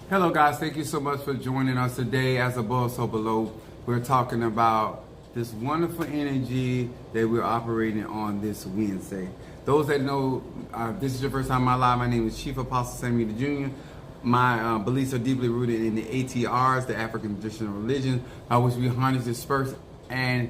Hello guys, thank you so much for joining us today. As above, so below. We're talking about this wonderful energy that we're operating on this Wednesday. Those that know, this is your first time in my life. My name is Chief Apostle Samuel Jr. My beliefs are deeply rooted in the ATRS, the African traditional religion, which we harness, disperse, and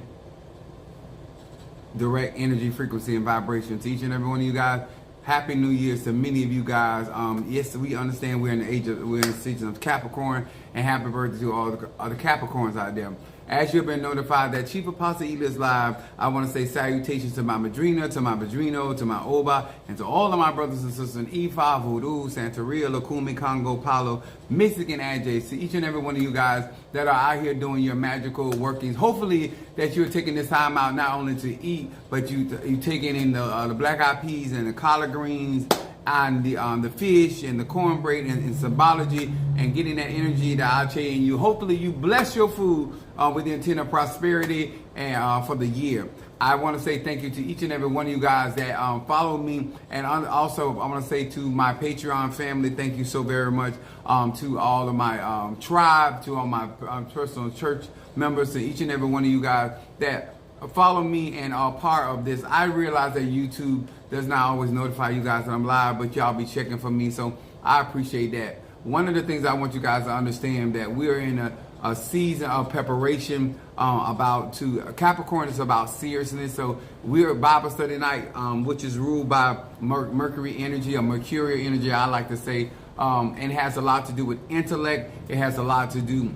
direct energy, frequency, and vibration to each and every one of you guys. Happy New Year's to many of you guys. Yes, we understand we're in the season of Capricorn, and happy birthday to all the Capricorns out there. As you've been notified that Chief Apostle Ela is live, I want to say salutations to my Madrina, to my Padrino, to my Oba, and to all of my brothers and sisters in Ifa, Voodoo, Santeria, Lukumi, Congo, Palo, Mystic, and Adjay. To each and every one of you guys that are out here doing your magical workings. Hopefully that you're taking this time out not only to eat, but you taking in the black eyed peas and the collard greens, and the fish and the cornbread and symbology, and getting that energy that I'll tell you. Hopefully you bless your food with the intent of prosperity and for the year. I want to say thank you to each and every one of you guys that follow me, and also I want to say to my Patreon family, thank you so very much. To all of my tribe, to all my personal church members, to each and every one of you guys that follow me and are part of this. I realize that YouTube does not always notify you guys that I'm live, but y'all be checking for me, so I appreciate that. One of the things I want you guys to understand that we're in a season of preparation Capricorn is about seriousness. So we're at Bible study night, which is ruled by Mercury energy, or Mercurial energy, I like to say, and has a lot to do with intellect. It has a lot to do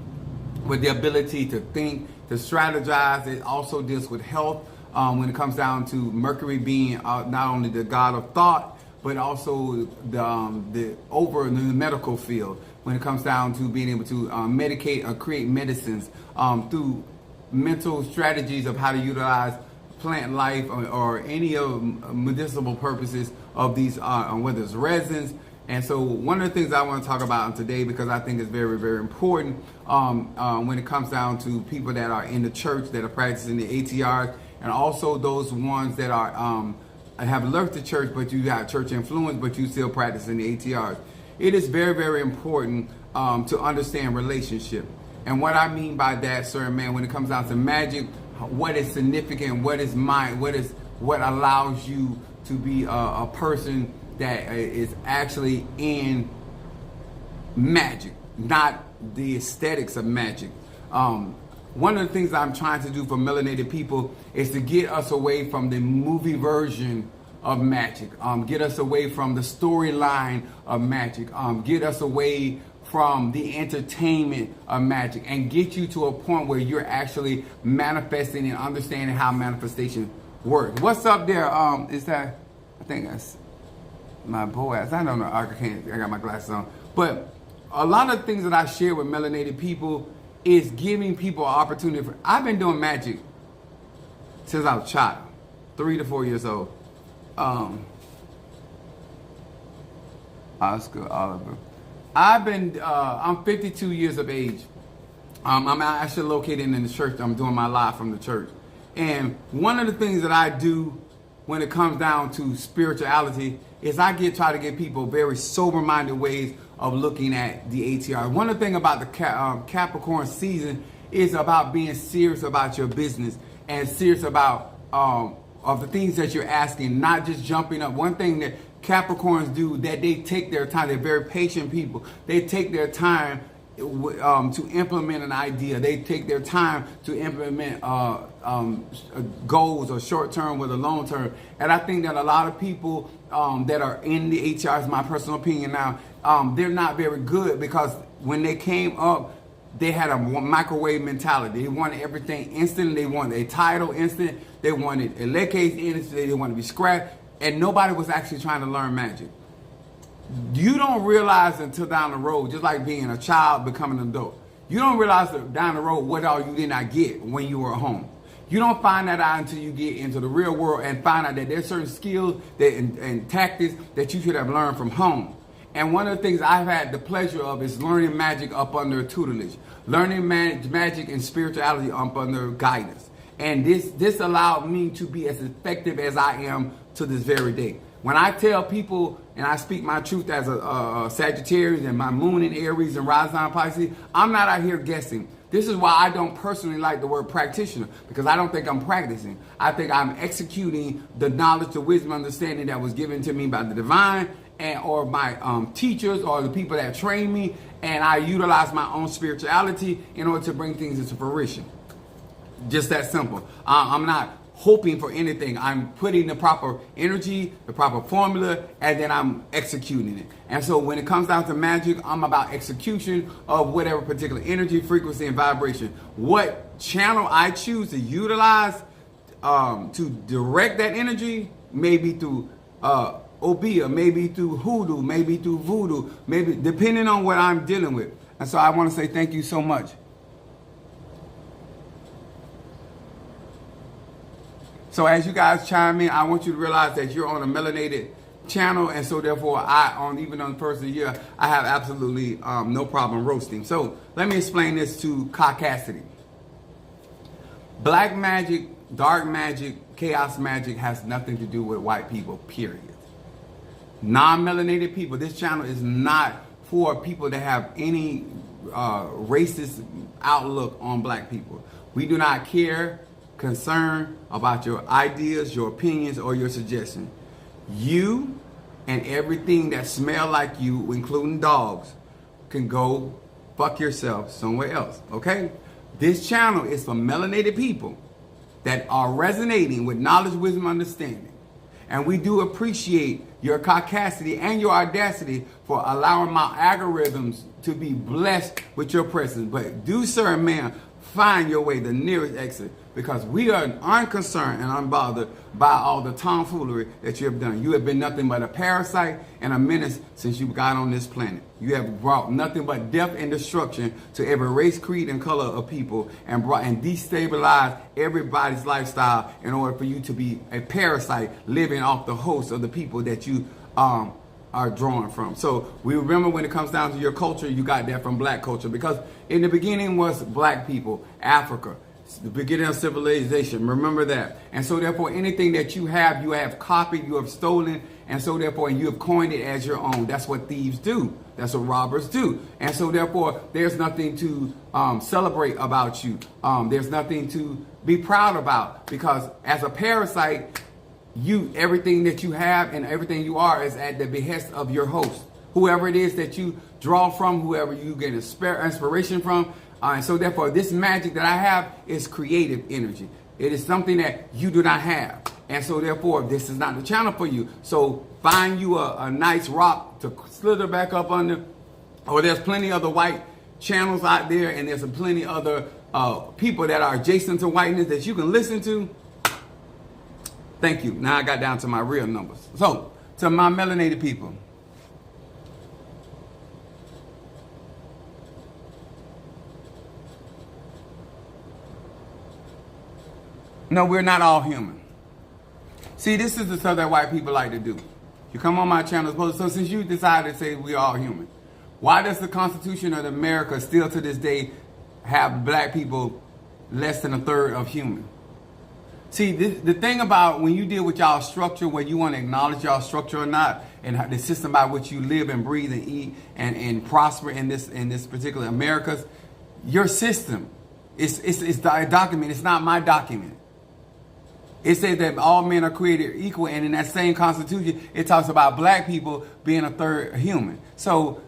with the ability to think, to strategize. It also deals with health when it comes down to Mercury being not only the god of thought, but also the medical field when it comes down to being able to medicate or create medicines through mental strategies of how to utilize plant life or any of medicinal purposes of these, whether it's resins. And so one of the things I want to talk about today, because I think it's very, very important when it comes down to people that are in the church, that are practicing the ATRs, and also those ones that are have left the church, but you got church influence, but you still practicing the ATRs. It is very, very important to understand relationship. And what I mean by that, sir, man, when it comes down to magic, what is significant, what allows you to be a person that is actually in magic, not the aesthetics of magic. One of the things I'm trying to do for melanated people is to get us away from the movie version of magic, get us away from the storyline of magic, get us away from the entertainment of magic, and get you to a point where you're actually manifesting and understanding how manifestation works. What's up there? Is that, I think that's my Boaz. I don't know. I got my glasses on. But a lot of things that I share with melanated people is giving people an opportunity. I've been doing magic since I was a child, 3 to 4 years old. Oscar Oliver. I'm 52 years of age. I'm actually located in the church. I'm doing my live from the church. And one of the things that I do when it comes down to spirituality is I try to get people very sober-minded ways of looking at the ATR. One of the things about the Capricorn season is about being serious about your business and serious about of the things that you're asking, not just jumping up. One thing that Capricorns do, that they take their time. They're very patient people. They take their time to implement an idea. They take their time to implement goals, or short term with a long term. And I think that a lot of people that are in the ATRs, my personal opinion now, they're not very good, because when they came up, they had a microwave mentality. They wanted everything instant. They wanted a title instant. They wanted a leg case instant. They wanted to be scrapped. And nobody was actually trying to learn magic. You don't realize until down the road, just like being a child becoming an adult, you don't realize that down the road what all you did not get when you were at home. You don't find that out until you get into the real world and find out that there's certain skills and tactics that you should have learned from home. And one of the things I've had the pleasure of is learning magic up under tutelage, learning magic and spirituality up under guidance. And this allowed me to be as effective as I am to this very day. When I tell people and I speak my truth as a Sagittarius and my moon in Aries and rising sign Pisces, I'm not out here guessing. This is why I don't personally like the word practitioner, because I don't think I'm practicing. I think I'm executing the knowledge, the wisdom, understanding that was given to me by the divine or my teachers or the people that train me, and I utilize my own spirituality in order to bring things into fruition. Just that simple. I'm not hoping for anything. I'm putting the proper energy, the proper formula, and then I'm executing it. And so when it comes down to magic, I'm about execution of whatever particular energy, frequency, and vibration. What channel I choose to utilize to direct that energy, maybe through Obia, maybe through hoodoo, maybe through voodoo, maybe depending on what I'm dealing with. And so I want to say thank you so much. So as you guys chime in, I want you to realize that you're on a melanated channel, and so therefore even on the first of the year, I have absolutely no problem roasting. So let me explain this to caucasity. Black magic, dark magic, chaos magic has nothing to do with white people, period. Non-melanated people, this channel is not for people that have any racist outlook on black people. We do not care, concern about your ideas, your opinions, or your suggestions. You and everything that smell like you, including dogs, can go fuck yourself somewhere else, okay? This channel is for melanated people that are resonating with knowledge, wisdom, understanding. And we do appreciate your caucasity and your audacity for allowing my algorithms to be blessed with your presence. But do, sir and ma'am, find your way, the nearest exit, because we are unconcerned and unbothered by all the tomfoolery that you have done. You have been nothing but a parasite and a menace since you got on this planet. You have brought nothing but death and destruction to every race, creed, and color of people, and brought and destabilized everybody's lifestyle in order for you to be a parasite living off the host of the people that you are drawing from. So we remember when it comes down to your culture, you got that from black culture, because in the beginning was black people, Africa, the beginning of civilization. Remember that. And so therefore anything that you have copied, you have stolen, and so therefore you have coined it as your own. That's what thieves do. That's what robbers do. And so therefore there's nothing to celebrate about you. There's nothing to be proud about, because as a parasite, everything that you have and everything you are is at the behest of your host. Whoever it is that you draw from, whoever you get inspiration from. And so therefore this magic that I have is creative energy. It is something that you do not have. And so therefore this is not the channel for you. So find you a nice rock to slither back up under. Or there's plenty other white channels out there, and there's plenty other people that are adjacent to whiteness that you can listen to. Thank you. Now I got down to my real numbers. So, to my melanated people. No, we're not all human. See, this is the stuff that white people like to do. You come on my channel, so since you decided to say we're all human, why does the Constitution of America still to this day have black people less than a third of human? See, the thing about when you deal with y'all structure, whether you want to acknowledge y'all structure or not, and the system by which you live and breathe and eat and prosper in this particular Americas, your system is a document. It's not my document. It says that all men are created equal, and in that same Constitution, it talks about black people being a third human. So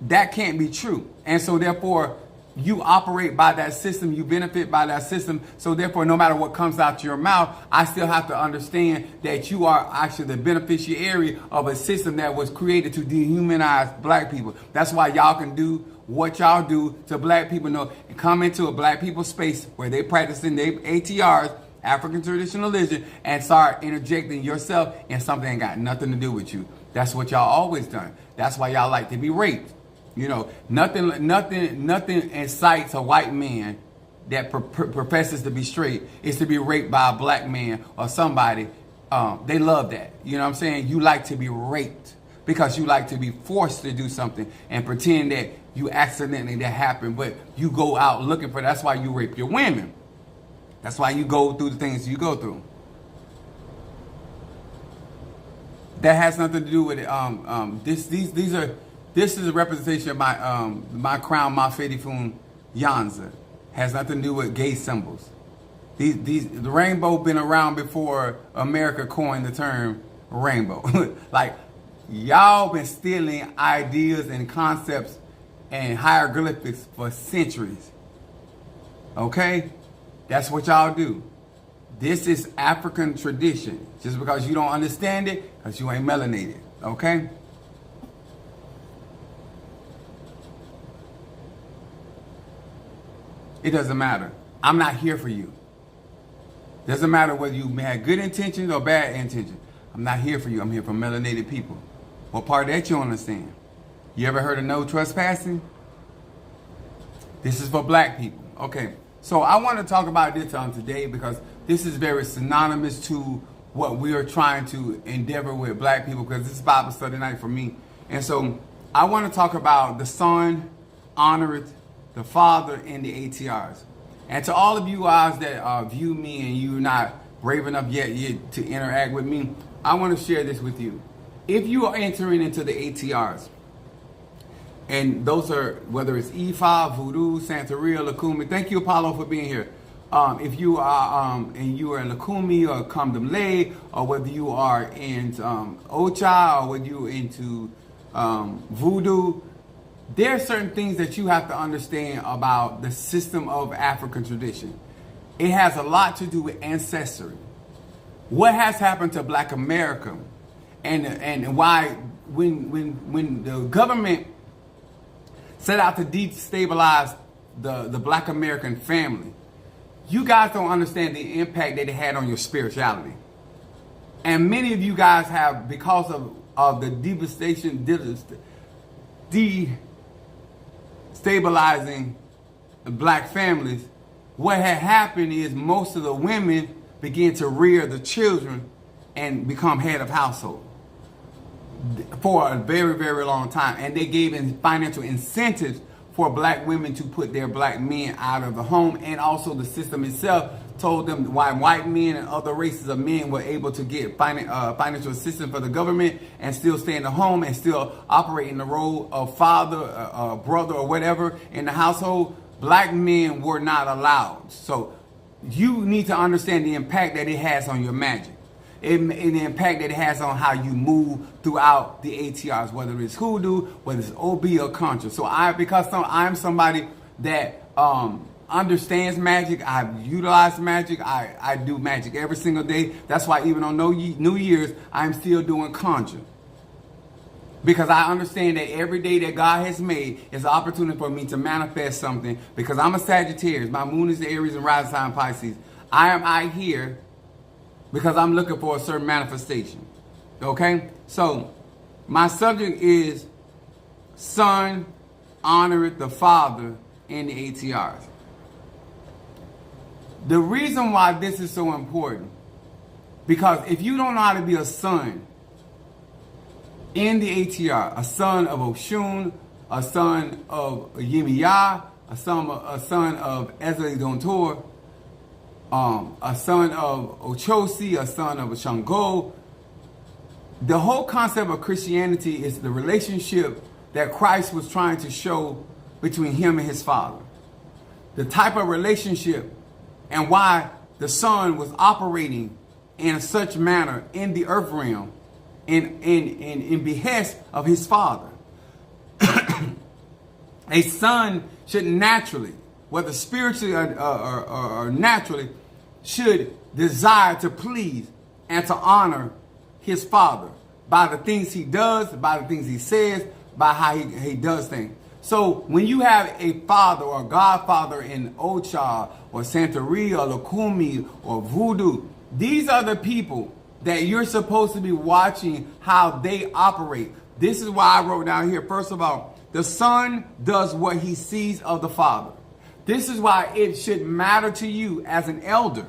that can't be true, and so therefore, you operate by that system, you benefit by that system. So therefore, no matter what comes out your mouth, I still have to understand that you are actually the beneficiary of a system that was created to dehumanize black people. That's why y'all can do what y'all do to black people. Know, come into a black people space where they practicing their ATRS, African traditional religion, and start interjecting yourself in something that ain't got nothing to do with you. That's what y'all always done. That's why y'all like to be raped. You know, nothing incites a white man that professes to be straight is to be raped by a black man or somebody. They love that. You know what I'm saying? You like to be raped because you like to be forced to do something and pretend that you accidentally that happened, but you go out looking for. That's why you rape your women. That's why you go through the things you go through. That has nothing to do with it. This is a representation of my crown, my fedifun yanza. Has nothing to do with gay symbols. The rainbow been around before America coined the term rainbow. Like, y'all been stealing ideas and concepts and hieroglyphics for centuries. Okay? That's what y'all do. This is African tradition. Just because you don't understand it, because you ain't melanated. Okay? It doesn't matter. I'm not here for you. Doesn't matter whether you had good intentions or bad intentions. I'm not here for you. I'm here for melanated people. What part of that you don't understand? You ever heard of no trespassing? This is for black people. Okay. So I want to talk about this today because this is very synonymous to what we are trying to endeavor with black people, because this is Bible study night for me. And so I want to talk about the Son, Honoreth, the Father, and the ATRS. And to all of you guys that view me and you're not brave enough yet to interact with me, I want to share this with you. If you are entering into the ATRS, and those are, whether it's Ifa, Voodoo, Santeria, Lakumi, thank you, Apollo, for being here. If you are and you are in Lakumi or Kamdamle, or whether you are in Ocha, or whether you're into Voodoo, there are certain things that you have to understand about the system of African tradition. It has a lot to do with ancestry. What has happened to Black America, and why when the government set out to destabilize the Black American family, you guys don't understand the impact that it had on your spirituality. And many of you guys have, because of the devastation, destabilizing black families, what had happened is most of the women began to rear the children and become head of household for a very, very long time. And they gave financial incentives for black women to put their black men out of the home. And also the system itself told them why white men and other races of men were able to get financial assistance for the government and still stay in the home and still operate in the role of father, brother, or whatever in the household. Black men were not allowed. So you need to understand the impact that it has on your magic. And the impact that it has on how you move throughout the ATRs, whether it's hoodoo, whether it's OB or contra. So I'm somebody that understands magic. I've utilized magic. I do magic every single day. That's why even on New Year's, I'm still doing contra. Because I understand that every day that God has made is an opportunity for me to manifest something. Because I'm a Sagittarius. My moon is the Aries and rising sign Pisces. I am out here because I'm looking for a certain manifestation. Okay? So, my subject is Son, Honoreth, the Father, and the ATRs. The reason why this is so important, because if you don't know how to be a son in the ATR, a son of Oshun, a son of Yemiya, a son of Ezra Dontor, a son of Ochosi, a son of Shango. The whole concept of Christianity is the relationship that Christ was trying to show between him and his Father. The type of relationship and why the Son was operating in such manner in the earth realm in behest of his Father. A son should naturally, whether spiritually or naturally, should desire to please and to honor his Father by the things he does, by the things he says, by how he does things. So when you have a father or a godfather in Ocha or Santeria or Lakumi or Voodoo, these are the people that you're supposed to be watching how they operate. This is why I wrote down here, first of all, the son does what he sees of the Father. This is why it should matter to you as an elder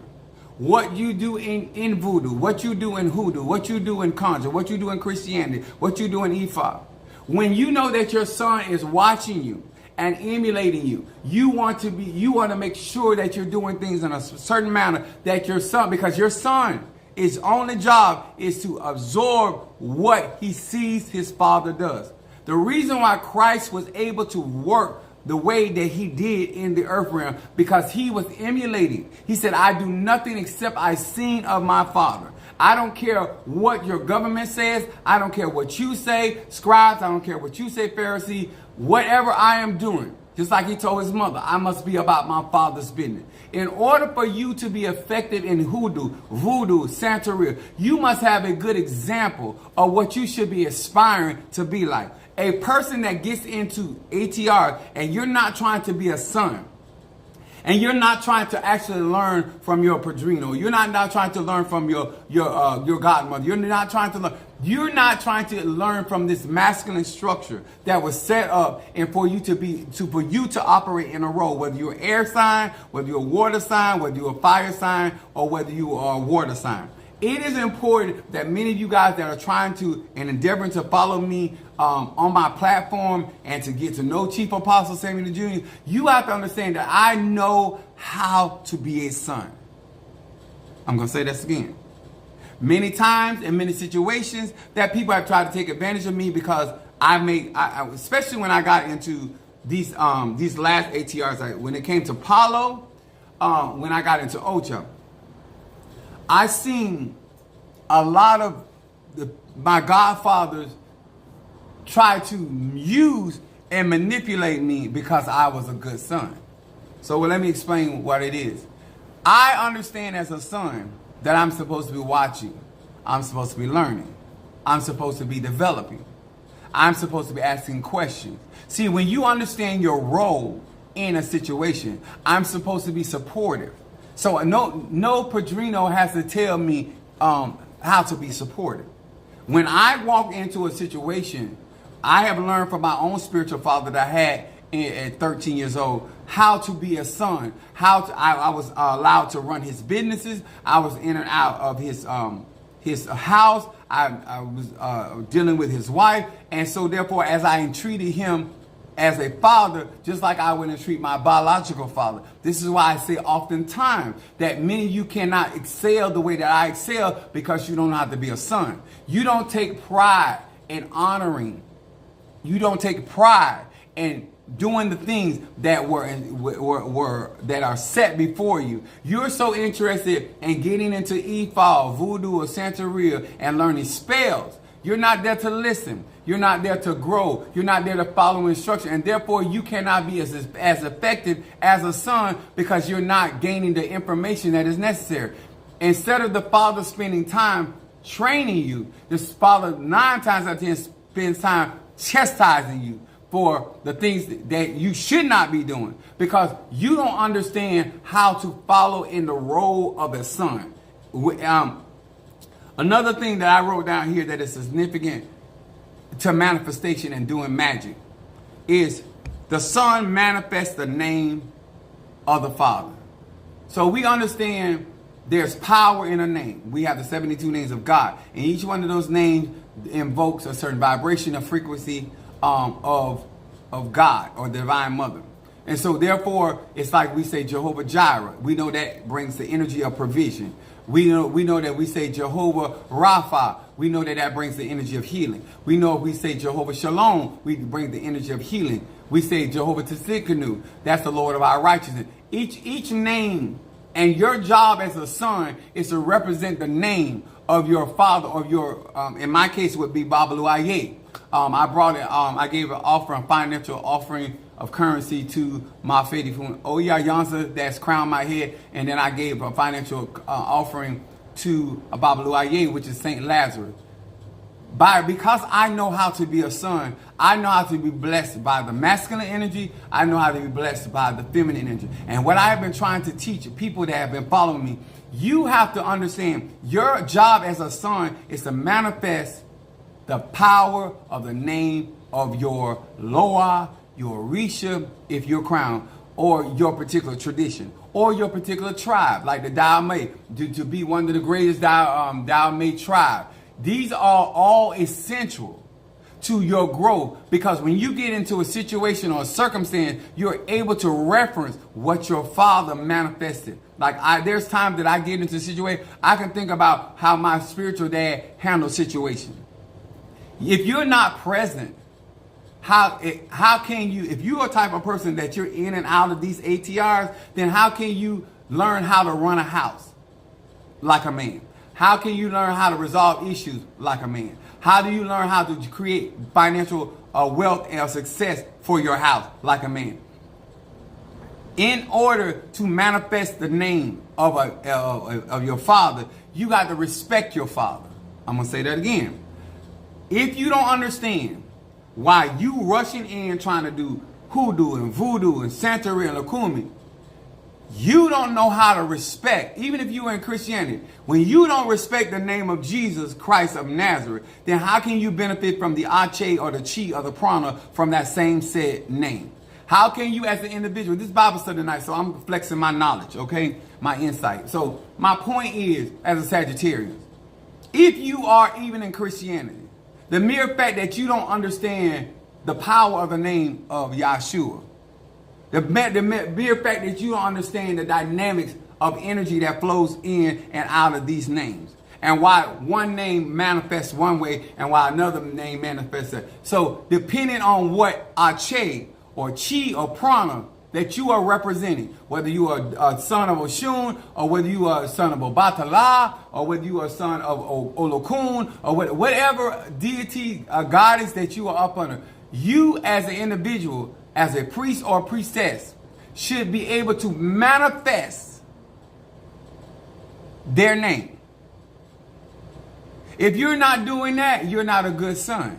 what you do in Voodoo, what you do in Hoodoo, what you do in Conjure, what you do in Christianity, what you do in Ifa. When you know that your son is watching you and emulating you, you want to make sure that you're doing things in a certain manner that your son, because your son His only job is to absorb what he sees his Father does. The reason why Christ was able to work the way that he did in the earth realm, because he was emulating. He said, I do nothing except I seen of my Father. I don't care what your government says. I don't care what you say, scribes. I don't care what you say, Pharisee. Whatever I am doing, just like he told his mother, I must be about my Father's business. In order for you to be effective in voodoo, Santeria, you must have a good example of what you should be aspiring to be like. A person that gets into ATRS and you're not trying to be a son, and you're not trying to actually learn from your padrino, you're not trying to learn from your godmother, you're not trying to learn from this masculine structure that was set up and for you to operate in a role, whether you're an air sign, whether you're a water sign, whether you're a fire sign, or whether you are a water sign. It is important that many of you guys that are trying to and endeavoring to follow me on my platform and to get to know Chief Apostle Samuel Jr., you have to understand that I know how to be a son. I'm going to say this again. Many times in many situations that people have tried to take advantage of me because especially when I got into these last ATRs, when it came to Paulo, when I got into Ocho, I seen a lot of my godfathers try to use and manipulate me because I was a good son. So let me explain what it is. I understand as a son that I'm supposed to be watching. I'm supposed to be learning. I'm supposed to be developing. I'm supposed to be asking questions. See, when you understand your role in a situation, I'm supposed to be supportive. So no padrino has to tell me how to be supportive. When I walk into a situation, I have learned from my own spiritual father that I had at 13 years old how to be a son. I was allowed to run his businesses. I was in and out of his house. I was dealing with his wife, and so therefore, as I entreated him as a father, just like I would treat my biological father. This is why I say oftentimes that many of you cannot excel the way that I excel because you don't know how to be a son. You don't take pride in honoring. You don't take pride in doing the things that that are set before you. You're so interested in getting into Ifal, voodoo, or Santeria and learning spells. You're not there to listen. You're not there to grow. You're not there to follow instruction. And therefore, you cannot be as effective as a son because you're not gaining the information that is necessary. Instead of the father spending time training you, the father 9 times out of 10 spends time chastising you for the things that you should not be doing because you don't understand how to follow in the role of a son. Another thing that I wrote down here that is significant to manifestation and doing magic is the son manifests the name of the Father. So we understand there's power in a name. We have the 72 names of God, and each one of those names invokes a certain vibration or frequency of God or the Divine Mother. And so therefore, it's like we say Jehovah Jireh. We know that brings the energy of provision. We know that we say Jehovah Rapha. We know that that brings the energy of healing. We know if we say Jehovah Shalom, we bring the energy of healing. We say Jehovah Tsidkenu. That's the Lord of our righteousness. Each name, and your job as a son is to represent the name of your father, or your, in my case, would be Babalu Aye. I gave an offering, financial offering of currency to my Fedi from Oya Yansa that's crowned my head, and then I gave a financial offering to Babalu Aye, which is Saint Lazarus. Because I know how to be a son, I know how to be blessed by the masculine energy. I know how to be blessed by the feminine energy. And what I have been trying to teach people that have been following me, you have to understand your job as a son is to manifest the power of the name of your Loa, your Orisha, if you're crowned, or your particular tradition, or your particular tribe, like the Dao-Mei, to be one of the greatest Dao-Mei tribe. These are all essential to your growth, because when you get into a situation or a circumstance, you're able to reference what your father manifested. Like there's times that I get into a situation, I can think about how my spiritual dad handled situations. If you're not present, how can you, if you're a type of person that you're in and out of these ATRs, then how can you learn how to run a house like a man? How can you learn how to resolve issues like a man? How do you learn how to create financial wealth and success for your house like a man? In order to manifest the name of your father, you got to respect your father. I'm going to say that again. If you don't understand why you rushing in trying to do hoodoo and voodoo and Santeria and Lakumi, you don't know how to respect, even if you're in Christianity, when you don't respect the name of Jesus Christ of Nazareth, then how can you benefit from the Ache or the Chi or the Prana from that same said name? How can you as an individual, this Bible study tonight, so I'm flexing my knowledge, okay, my insight. So my point is, as a Sagittarius, if you are even in Christianity, the mere fact that you don't understand the power of the name of Yahshua, the mere fact that you don't understand the dynamics of energy that flows in and out of these names, and why one name manifests one way and why another name manifests that. So depending on what Ache or Chi or Prana that you are representing, whether you are a son of Oshun, or whether you are a son of Obatala, or whether you are a son of Olokun, or whatever deity, goddess that you are up under, you as an individual, as a priest or priestess, should be able to manifest their name. If you're not doing that, you're not a good son.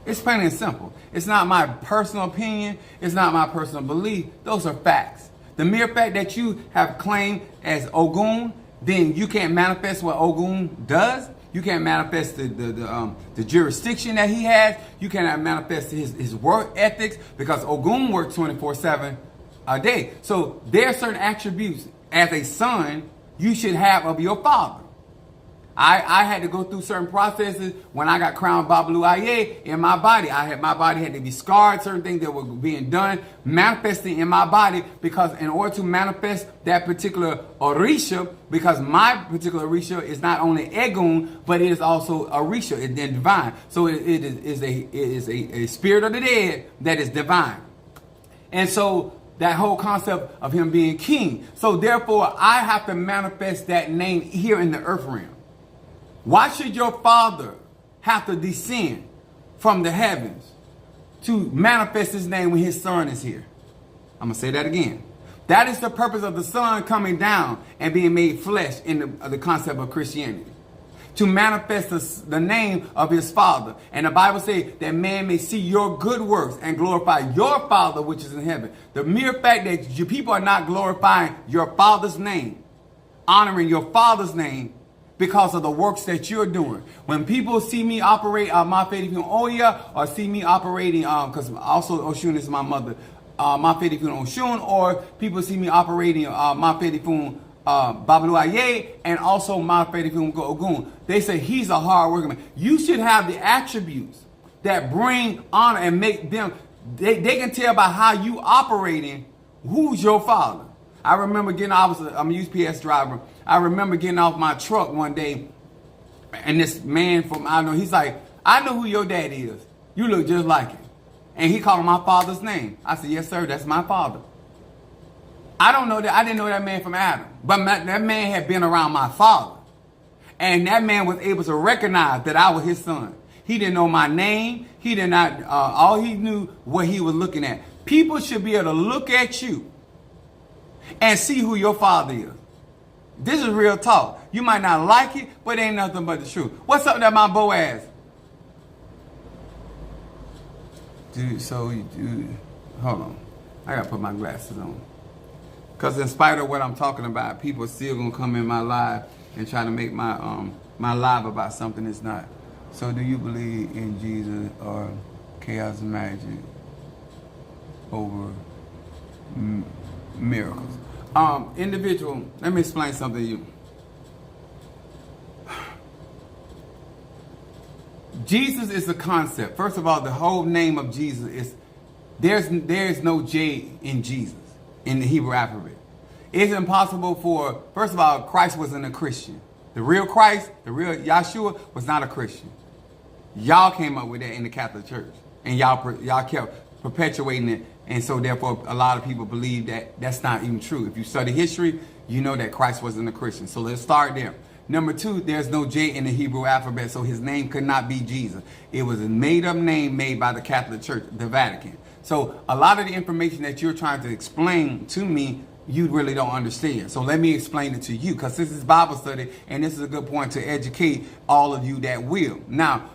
It's plain and simple. It's not my personal opinion. It's not my personal belief. Those are facts. The mere fact that you have claimed as Ogun, then you can't manifest what Ogun does. You can't manifest the jurisdiction that he has. You cannot manifest his work ethics, because Ogun works 24/7 a day. So there are certain attributes as a son you should have of your father. I had to go through certain processes when I got crowned Babalu Aye in my body. My body had to be scarred, certain things that were being done, manifesting in my body, because in order to manifest that particular Orisha, because my particular Orisha is not only Egun, but it is also Orisha, it's divine. So it is a spirit of the dead that is divine. And so that whole concept of him being king. So therefore, I have to manifest that name here in the earth realm. Why should your father have to descend from the heavens to manifest his name when his son is here? I'm going to say that again. That is the purpose of the son coming down and being made flesh in the concept of Christianity. To manifest the name of his father. And the Bible says that man may see your good works and glorify your father which is in heaven. The mere fact that you people are not glorifying your father's name, honoring your father's name, because of the works that you're doing. When people see me operate my Fedifun Oya, or see me operating, because also Oshun is my mother, my Fedifun Oshun, or people see me operating my Fedifun Babalu Aye, and also my Fedifun Ogun, they say he's a hard worker man. You should have the attributes that bring honor and make them, they can tell by how you operating who's your father. I remember I'm a UPS driver. I remember getting off my truck one day, and this man from, I don't know, he's like, I know who your dad is. You look just like him. And he called my father's name. I said, yes, sir, that's my father. I don't know that, I didn't know that man from Adam. But that man had been around my father. And that man was able to recognize that I was his son. He didn't know my name. He did not, all he knew what he was looking at. People should be able to look at you and see who your father is. This is real talk. You might not like it, but it ain't nothing but the truth. What's up there, my Boaz? Dude, hold on. I gotta put my glasses on. Because in spite of what I'm talking about, people are still gonna come in my live and try to make my my live about something it's not. So do you believe in Jesus or chaos magic over miracles? Individual, let me explain something to you. Jesus is a concept. First of all, the whole name of Jesus is, there's no J in Jesus in the Hebrew alphabet. It's impossible for, first of all, Christ wasn't a Christian. The real Christ, the real Yeshua was not a Christian. Y'all came up with that in the Catholic Church. And y'all kept perpetuating it. And so therefore, a lot of people believe that that's not even true. If you study history, you know that Christ wasn't a Christian. So let's start there. Number two, there's no J in the Hebrew alphabet, so his name could not be Jesus. It was a made-up name made by the Catholic Church, the Vatican. So a lot of the information that you're trying to explain to me, you really don't understand. So let me explain it to you, because this is Bible study, and this is a good point to educate all of you that will. Now,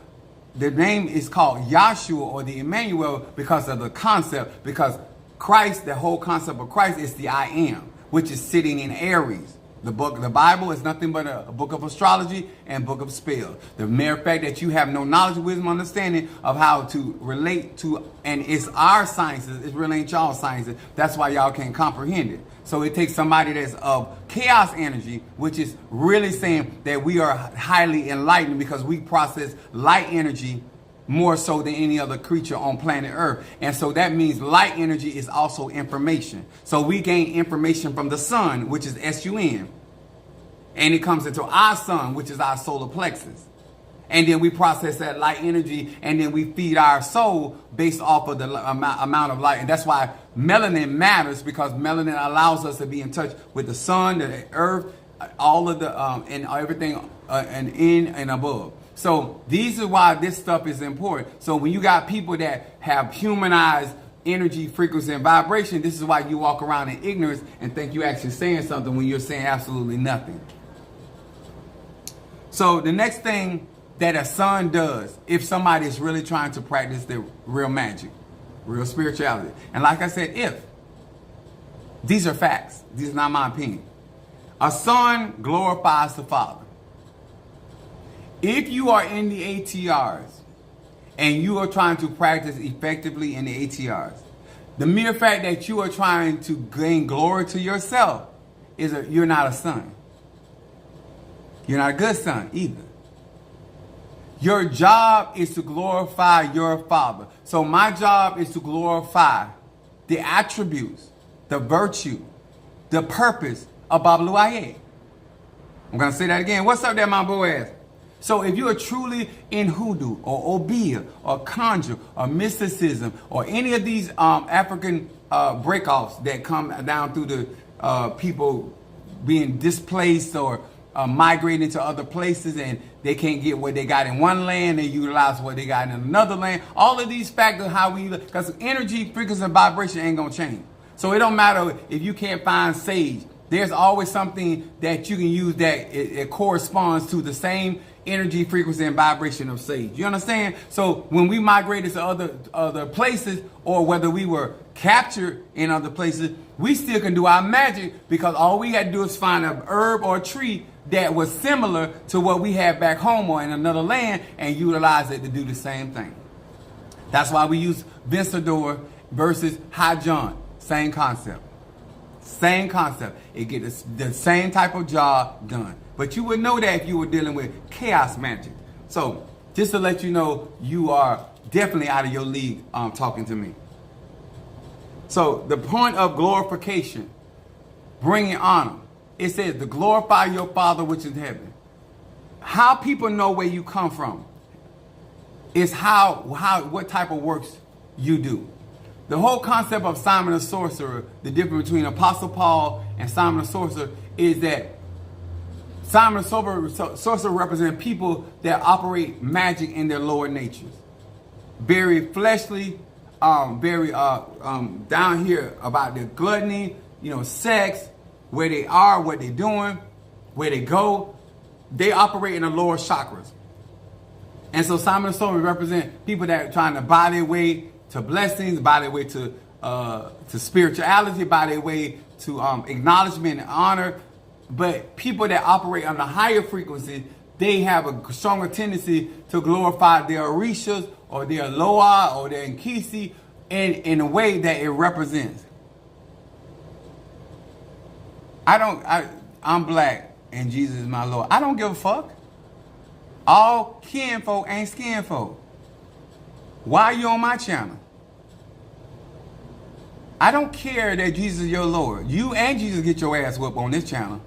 the name is called Yahshua or the Emmanuel because of the concept, because Christ, the whole concept of Christ is the I am, which is sitting in Aries. The Bible is nothing but a book of astrology and book of spells. The mere fact that you have no knowledge, wisdom, understanding of how to relate to, and it's our sciences, it really ain't y'all sciences. That's why y'all can't comprehend it. So it takes somebody that's of chaos energy, which is really saying that we are highly enlightened because we process light energy more so than any other creature on planet Earth. And so that means light energy is also information. So we gain information from the sun, which is SUN. And it comes into our sun, which is our solar plexus. And then we process that light energy, and then we feed our soul based off of the amount of light. And that's why melanin matters, because melanin allows us to be in touch with the sun, the earth, all of the, and everything and in and above. So these are why this stuff is important. So when you got people that have humanized energy, frequency, and vibration, this is why you walk around in ignorance and think you're actually saying something when you're saying absolutely nothing. So the next thing that a sun does, if somebody is really trying to practice their real magic, real spirituality, and like I said, if, these are facts, these are not my opinion. A sun glorifies the Father. If you are in the ATRS and you are trying to practice effectively in the ATRS, the mere fact that you are trying to gain glory to yourself is you're not a son. You're not a good son either. Your job is to glorify your Father. So my job is to glorify the attributes, the virtue, the purpose of Bablu Aye. I'm going to say that again. What's up there, my boys? So if you are truly in hoodoo or obeah or conjure or mysticism or any of these African breakoffs that come down through the people being displaced or migrating to other places, and they can't get what they got in one land, they utilize what they got in another land. All of these factors, how we, because energy, frequency, and vibration ain't going to change. So it don't matter if you can't find sage. There's always something that you can use that it corresponds to the same energy, frequency, and vibration of sage. You understand? So when we migrated to other places, or whether we were captured in other places, we still can do our magic, because all we had to do is find a herb or a tree that was similar to what we had back home or in another land and utilize it to do the same thing. That's why we use Vencedor versus High John. Same concept. Same concept. It gets the same type of job done. But you would know that if you were dealing with chaos magic. So just to let you know, you are definitely out of your league talking to me. So the point of glorification, bringing honor. It says to glorify your Father which is in heaven. How people know where you come from is what type of works you do. The whole concept of Simon the Sorcerer, the difference between Apostle Paul and Simon the Sorcerer, is that Simon the Sorcerer represents people that operate magic in their lower natures. Very fleshly, very down here about their gluttony, sex, where they are, what they're doing, where they go. They operate in the lower chakras. And so Simon the Sorcerer represents people that are trying to buy their way to blessings, by their way to spirituality, by their way to acknowledgement and honor. But people that operate on the higher frequency, they have a stronger tendency to glorify their Orishas or their Loa or their Nkisi in a way that it represents. I'm black and Jesus is my Lord. I don't give a fuck. All kinfolk ain't skinfolk. Why are you on my channel? I don't care that Jesus is your Lord. You and Jesus get your ass whooped on this channel.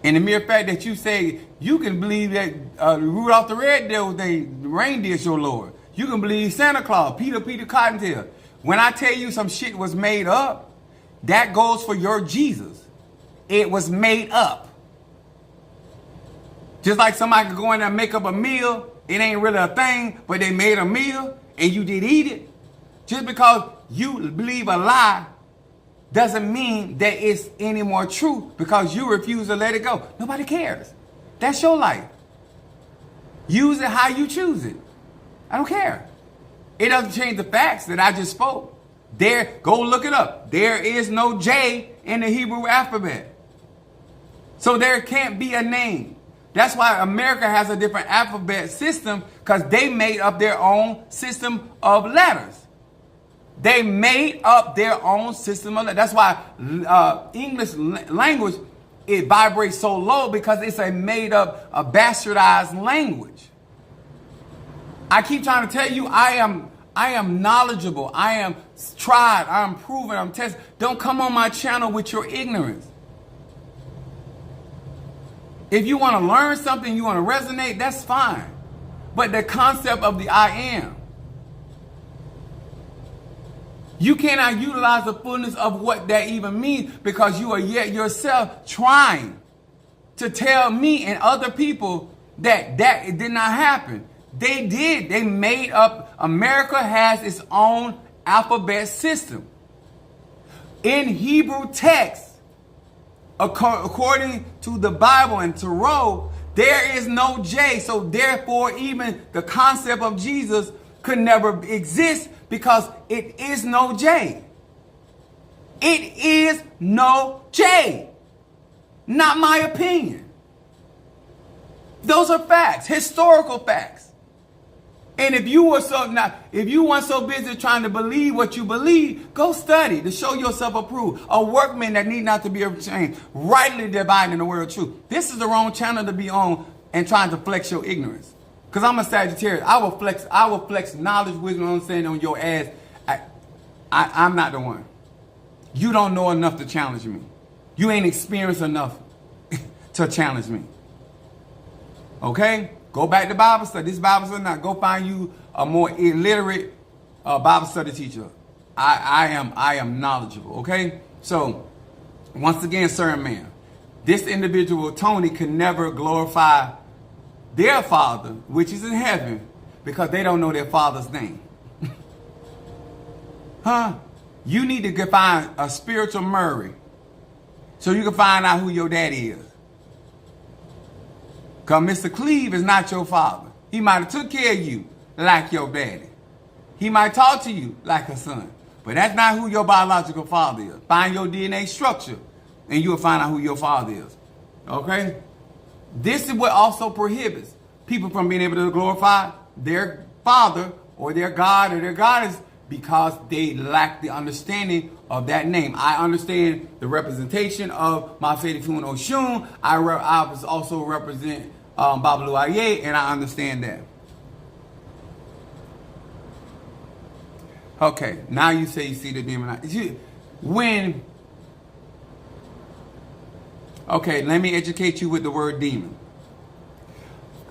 And the mere fact that you say you can believe that Rudolph the Red-Nosed reindeer is your Lord. You can believe Santa Claus, Peter Cottontail. When I tell you some shit was made up, that goes for your Jesus. It was made up. Just like somebody could go in there and make up a meal. It ain't really a thing, but they made a meal and you did eat it. Just because you believe a lie doesn't mean that it's any more true because you refuse to let it go. Nobody cares. That's your life. Use it how you choose it. I don't care. It doesn't change the facts that I just spoke. Go look it up. There is no J in the Hebrew alphabet. So there can't be a name. That's why America has a different alphabet system because they made up their own system of letters. They made up their own system of letters. That's why English language, it vibrates so low because it's a made up, a bastardized language. I keep trying to tell you, I am knowledgeable. I am tried. I'm proven. I'm tested. Don't come on my channel with your ignorance. If you want to learn something, you want to resonate, that's fine. But the concept of the I am, you cannot utilize the fullness of what that even means because you are yet yourself trying to tell me and other people that it did not happen. They did. They made up. America has its own alphabet system. In Hebrew text, according to the Bible and Tarot, there is no J. So therefore, even the concept of Jesus could never exist because it is no J. It is no J. Not my opinion. Those are facts, historical facts. And if you weren't so busy trying to believe what you believe, go study to show yourself approved. A workman that need not to be ashamed, rightly dividing the word of truth. This is the wrong channel to be on and trying to flex your ignorance. Because I'm a Sagittarius. I will flex knowledge, wisdom, understanding on your ass. I'm not the one. You don't know enough to challenge me. You ain't experienced enough to challenge me. Okay? Go back to Bible study. This Bible study, now go find you a more illiterate Bible study teacher. I am knowledgeable. Okay? So, once again, sir and ma'am, this individual, Tony, can never glorify their father, which is in heaven, because they don't know their father's name. Huh? You need to find a spiritual Murray so you can find out who your daddy is. Because Mr. Cleve is not your father. He might have took care of you like your daddy. He might talk to you like a son. But that's not who your biological father is. Find your DNA structure and you'll find out who your father is. Okay? This is what also prohibits people from being able to glorify their father or their God or their goddess because they lack the understanding of that name. I understand the representation of Mafedi Fun Oshun. I also represent Babalu Aye, and I understand that. Okay, now you say you see the demon. Okay, let me educate you with the word demon.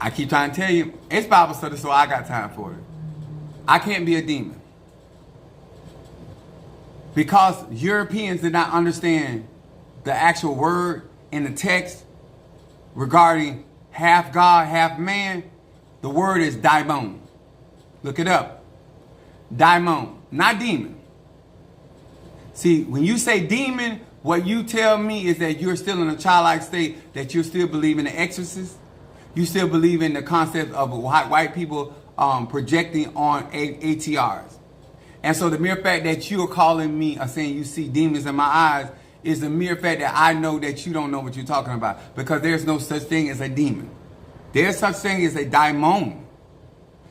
I keep trying to tell you, it's Bible study, so I got time for it. I can't be a demon. Because Europeans did not understand the actual word in the text regarding half God, half man, the word is daimon. Look it up. Daimon, not demon. See, when you say demon, what you tell me is that you're still in a childlike state, that you still believe in the exorcist. You still believe in the concept of white people projecting on ATRS. And so the mere fact that you are calling me or saying you see demons in my eyes is the mere fact that I know that you don't know what you're talking about. Because there's no such thing as a demon. There's such thing as a daimon.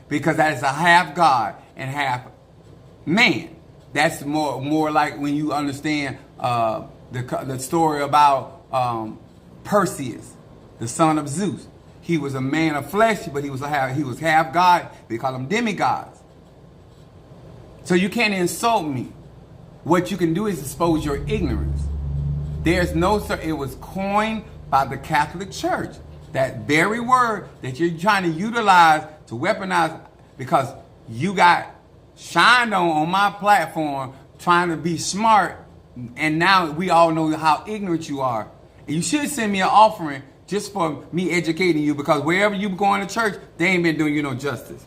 Because that is a half God and half man. That's more like when you understand the story about Perseus, the son of Zeus. He was a man of flesh, but he was half God. They call him demigods. So you can't insult me. What you can do is expose your ignorance. There's no, sir, it was coined by the Catholic Church. That very word that you're trying to utilize to weaponize, because you got shined on my platform trying to be smart, and now we all know how ignorant you are. And you should send me an offering just for me educating you, because wherever you going to church, they ain't been doing you no justice.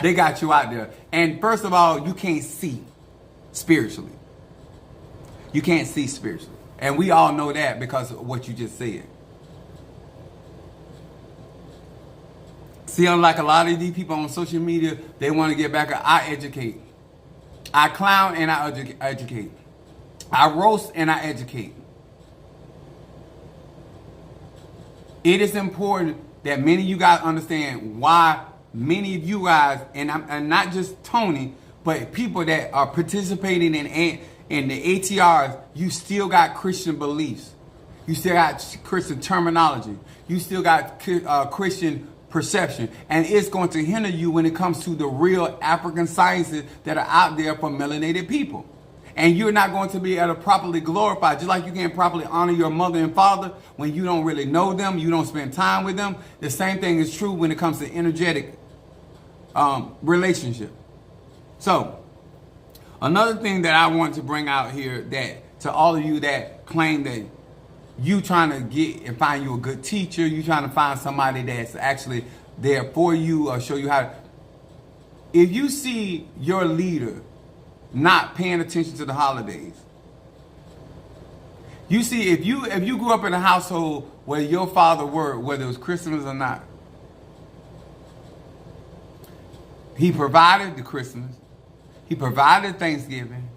They got you out there. And first of all, you can't see spiritually. You can't see spiritually. And we all know that because of what you just said. See, unlike a lot of these people on social media, they want to get back. I educate. I clown and I educate. I roast and I educate. It is important that many of you guys understand why many of you guys, and not just Tony, but people that are participating in the ATRS, you still got Christian beliefs. You still got Christian terminology. You still got Christian perception. And it's going to hinder you when it comes to the real African sciences that are out there for melanated people. And you're not going to be able to properly glorify, just like you can't properly honor your mother and father when you don't really know them, you don't spend time with them. The same thing is true when it comes to energetic relationship. So, another thing that I want to bring out here, that to all of you that claim that you trying to get and find you a good teacher, you trying to find somebody that's actually there for you or show you how to, if you see your leader not paying attention to the holidays, you see, if you grew up in a household where your father worked, whether it was Christmas or not, he provided the Christmas, he provided Thanksgiving,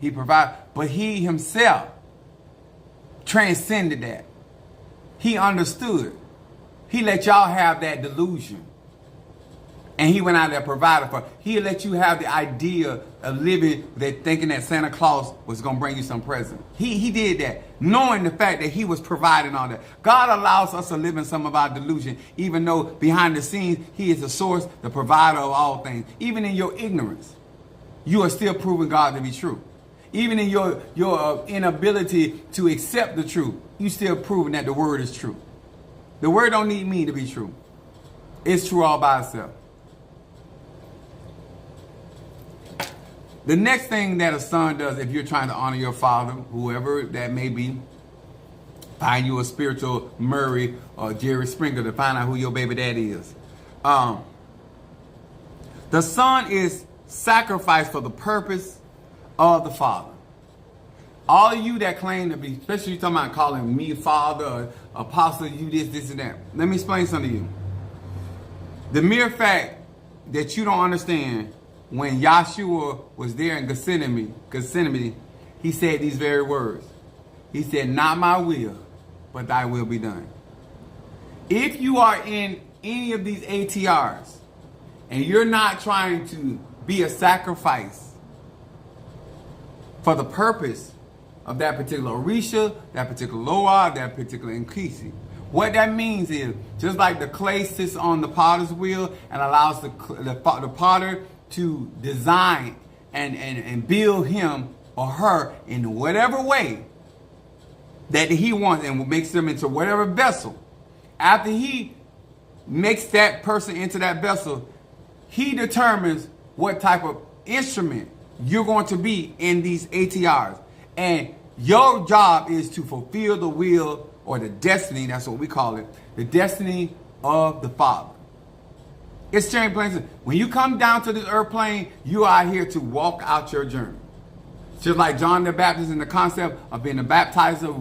but he himself transcended that. He understood. He let y'all have that delusion. And he went out there and provided for. He let you have the idea of living, that thinking that Santa Claus was going to bring you some present. He did that, knowing the fact that he was providing all that. God allows us to live in some of our delusion, even though behind the scenes, he is the source, the provider of all things. Even in your ignorance, you are still proving God to be true. Even in your inability to accept the truth, you still proving that the word is true. The word don't need me to be true. It's true all by itself. The next thing that a son does, if you're trying to honor your father, whoever that may be, find you a spiritual Murray or Jerry Springer to find out who your baby daddy is. The son is sacrificed for the purpose of the father. All of you that claim to be, especially you talking about calling me father or apostle, you this and that. Let me explain something to you. The mere fact that you don't understand, when Yahshua was there in Gethsemane, he said these very words. He said, "Not my will, but thy will be done." If you are in any of these ATRs and you're not trying to be a sacrifice for the purpose of that particular Orisha, that particular Loa, that particular Nkisi, what that means is, just like the clay sits on the potter's wheel and allows the potter to design and build him or her in whatever way that he wants and makes them into whatever vessel. After he makes that person into that vessel, he determines what type of instrument you're going to be in these ATRs. And your job is to fulfill the will or the destiny, that's what we call it, the destiny of the Father. It's strange plain. When you come down to this earth plane, you are here to walk out your journey. Just like John the Baptist in the concept of being a baptizer,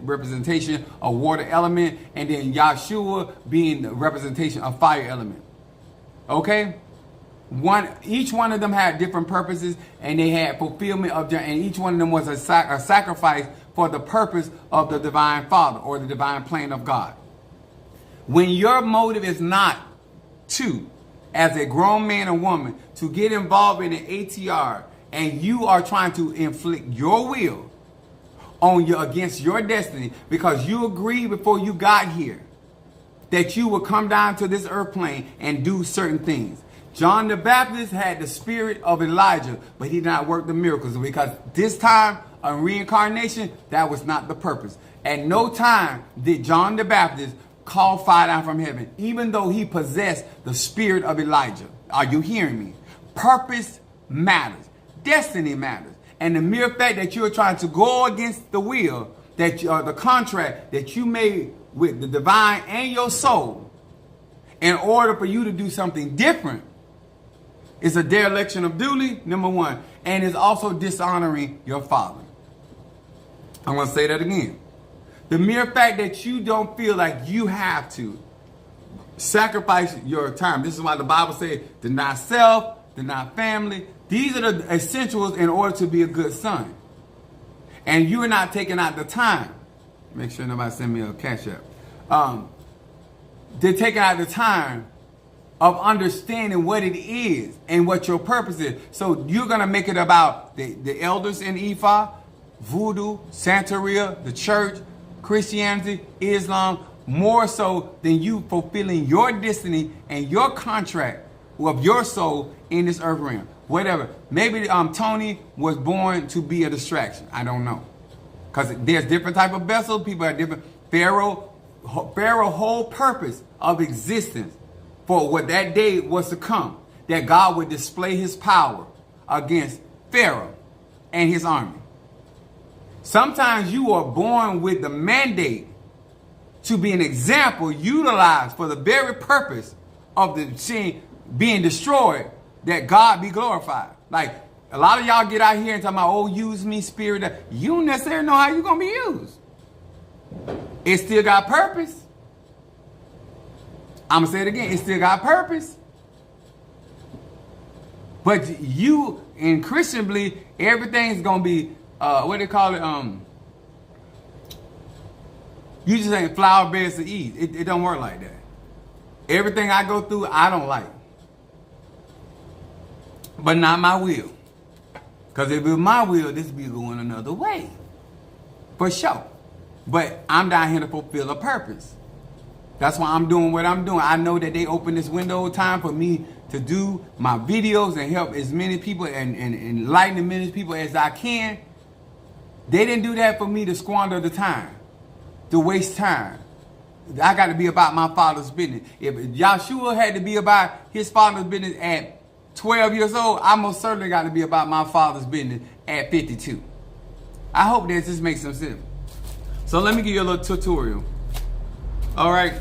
representation of water element, and then Yahshua being the representation of fire element. Okay? Each one of them had different purposes, and they had fulfillment of their, and each one of them was a sacrifice for the purpose of the divine Father or the divine plan of God. When your motive is not to, as a grown man or woman, to get involved in an ATR, and you are trying to inflict your will on against your destiny because you agreed before you got here that you would come down to this earth plane and do certain things. John the Baptist had the spirit of Elijah, but he did not work the miracles, because this time of reincarnation, that was not the purpose. At no time did John the Baptist call fire down from heaven, even though he possessed the spirit of Elijah. Are you hearing me? Purpose matters. Destiny matters. And the mere fact that you're trying to go against the will, that the contract that you made with the divine and your soul, in order for you to do something different, is a dereliction of duty, number one, and is also dishonoring your father. I'm going to say that again. The mere fact that you don't feel like you have to sacrifice your time. This is why the Bible says, deny self, deny family. These are the essentials in order to be a good son. And you are not taking out the time. Make sure nobody send me a cash app. They're taking out the time of understanding what it is and what your purpose is. So you're going to make it about the elders in Ifa, voodoo, Santeria, the church, Christianity, Islam, more so than you fulfilling your destiny and your contract of your soul in this earth realm. Whatever. Maybe Tony was born to be a distraction. I don't know. Because there's different type of vessels. People are different. Pharaoh's whole purpose of existence for what that day was to come, that God would display his power against Pharaoh and his army. Sometimes you are born with the mandate to be an example utilized for the very purpose of the scene being destroyed, that God be glorified. Like, a lot of y'all get out here and talk about, oh, use me, spirit. You don't necessarily know how you're going to be used. It still got purpose. I'm going to say it again. It still got purpose. But you, in Christian belief, everything's going to be, what they call it? You just ain't flower beds to eat. It don't work like that. Everything I go through, I don't like. But not my will. Because if it was my will, this would be going another way. For sure. But I'm down here to fulfill a purpose. That's why I'm doing what I'm doing. I know that they open this window of time for me to do my videos and help as many people and enlighten as many people as I can. They didn't do that for me to squander the time, to waste time. I got to be about my father's business. If Yahshua had to be about his father's business at 12 years old, I most certainly got to be about my father's business at 52. I hope that this makes some sense. So let me give you a little tutorial. All right.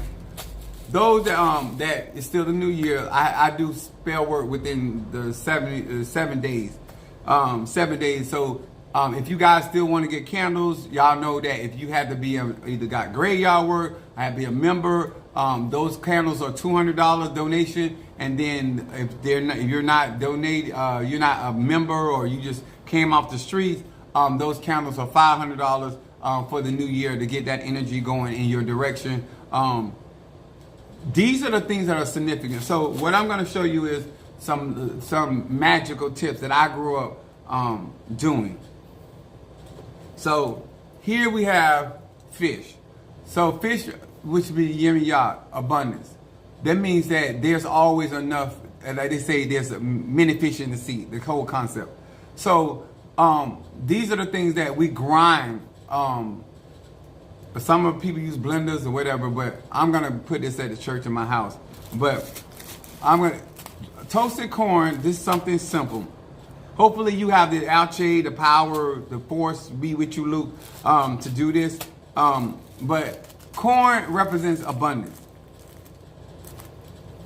Those that it's still the new year, I do spell work within the 7 days. 7 days. So if you guys still want to get candles, y'all know that if you have to be either got graveyard work, I have to be a member. Those candles are $200 donation, and then if you're not donate, you're not a member, or you just came off the streets, those candles are $500 for the new year to get that energy going in your direction. These are the things that are significant. So what I'm going to show you is some magical tips that I grew up doing. So here we have fish. So fish, which would be Youre, abundance. That means that there's always enough, like they say, there's many fish in the sea, the whole concept. So these are the things that we grind. Some of people use blenders or whatever, but I'm going to put this at the church in my house. But I'm going to, toasted corn, this is something simple. Hopefully you have the alche, the power, the force be with you, Luke, to do this. But corn represents abundance.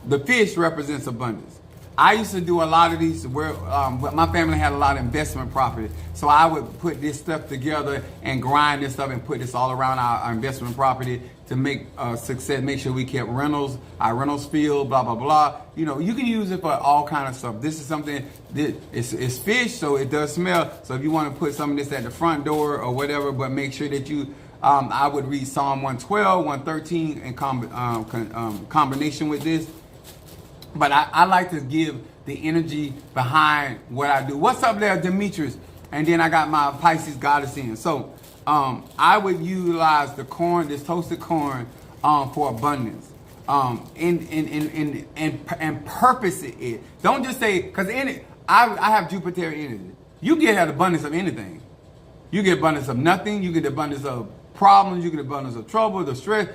The fish represents abundance. I used to do a lot of these where my family had a lot of investment property. So I would put this stuff together and grind this stuff and put this all around our investment property to make success, make sure we kept rentals, our rentals field, blah, blah, blah. You know, you can use it for all kind of stuff. This is something that it's fish, so it does smell. So if you want to put some of this at the front door or whatever, but make sure that you, I would read Psalm 112, 113 in combination with this. But I like to give the energy behind what I do. What's up there, Demetrius? And then I got my Pisces goddess in. So I would utilize the corn, this toasted corn, for abundance. and purpose it. Don't just say, because in it, I have Jupiter energy. You get an abundance of anything. You get abundance of nothing. You get abundance of problems. You get abundance of trouble, the stress.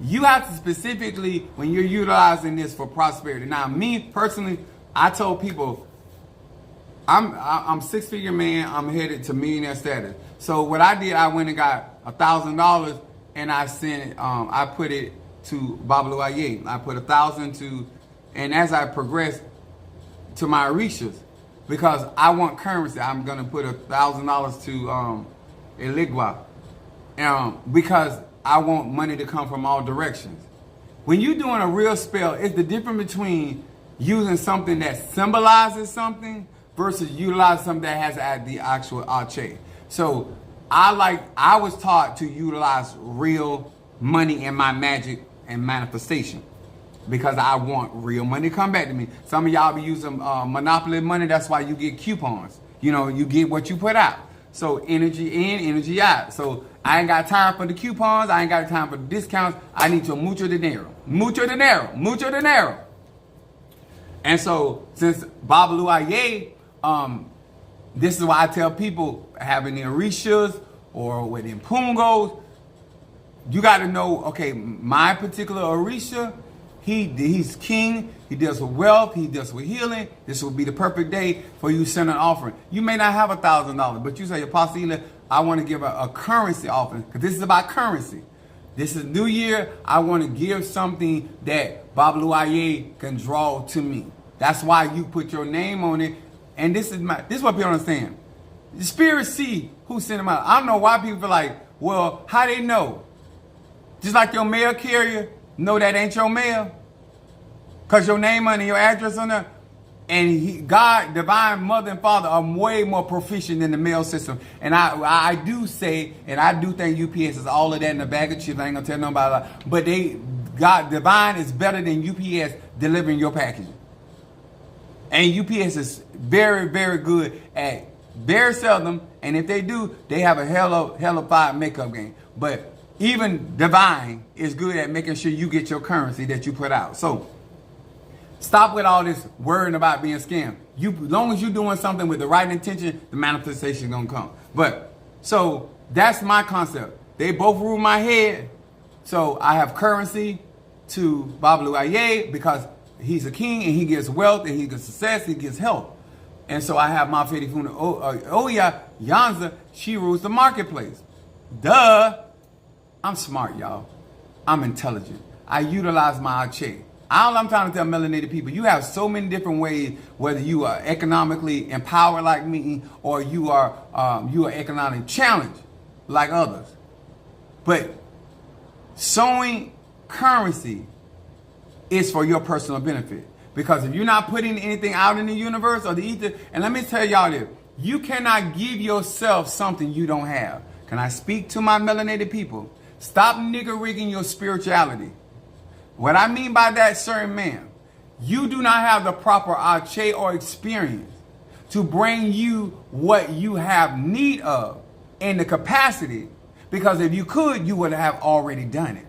You have to specifically, when you're utilizing this for prosperity. Now, me personally, I told people, I'm six-figure man. I'm headed to millionaire status. So what I did, I went and got $1,000 and I sent it. I put it to Youre. I put 1,000 to, and as I progressed to my Orishas, because I want currency, I'm gonna put $1,000 to Eligwa, because I want money to come from all directions. When you're doing a real spell, it's the difference between using something that symbolizes something versus utilizing something that has the actual Ache. So I was taught to utilize real money in my magic and manifestation because I want real money to come back to me. Some of y'all be using monopoly money. That's why you get coupons. You know, you get what you put out. So energy in, energy out. So I ain't got time for the coupons. I ain't got time for the discounts. I need to mucho dinero. Mucho dinero. Mucho dinero. And so since Youre, this is why I tell people having the Orishas or with the Pungos, you got to know, okay, my particular Orisha, he's king, he deals with wealth, he deals with healing. This will be the perfect day for you to send an offering. You may not have $1,000, but you say, Apostle, I want to give a currency offering, because this is about currency. This is New Year. I want to give something that Youre can draw to me. That's why you put your name on it. And this is what people understand. The spirits see who sent them out. I don't know why people feel like, well, how they know? Just like your mail carrier know that ain't your mail, because your name on it, your address on there. And God, divine mother and father are way more proficient than the mail system. And I do say, and I do think UPS is all of that in a bag of chips. I ain't gonna tell nobody that. But God, divine is better than UPS delivering your packaging. And UPS is very, very good at very seldom. And if they do, they have a hellified makeup game. But even divine is good at making sure you get your currency that you put out. So stop with all this worrying about being scammed. As long as you're doing something with the right intention, the manifestation is gonna come. But so that's my concept. They both rule my head. So I have currency to Youre because he's a king and he gets wealth and he gets success, he gets health. And so I have my Fedifuna Oya Yanza, she rules the marketplace. Duh. I'm smart, y'all. I'm intelligent. I utilize my Ache. All I'm trying to tell melanated people, you have so many different ways, whether you are economically empowered like me or you are economically challenged like others. But sowing currency is for your personal benefit. Because if you're not putting anything out in the universe or the ether, and let me tell y'all this, you cannot give yourself something you don't have. Can I speak to my melanated people? Stop nigger rigging your spirituality. What I mean by that, sir and ma'am, you do not have the proper Ache or experience to bring you what you have need of in the capacity, because if you could, you would have already done it.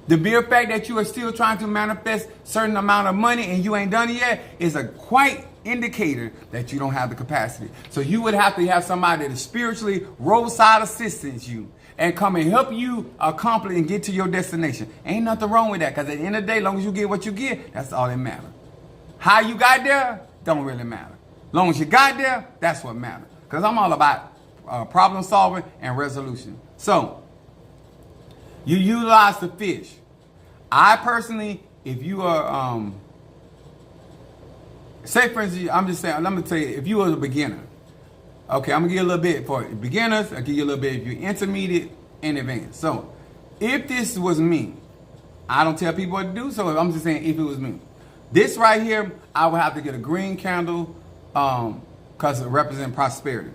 The mere fact that you are still trying to manifest certain amount of money and you ain't done it yet is a quite indicator that you don't have the capacity. So you would have to have somebody that is spiritually roadside assistance you and come and help you accomplish and get to your destination. Ain't nothing wrong with that, because at the end of the day, as long as you get what you get, that's all that matters. How you got there don't really matter. As long as you got there, that's what matters. Because I'm all about problem solving and resolution. So you utilize the fish. I personally, if you are, say for instance, I'm just saying, let me tell you, if you are a beginner, okay, I'm gonna give you a little bit for beginners. I'll give you a little bit if you're intermediate and advanced. So if this was me, I don't tell people what to do, so I'm just saying if it was me. This right here, I would have to get a green candle because it represents prosperity.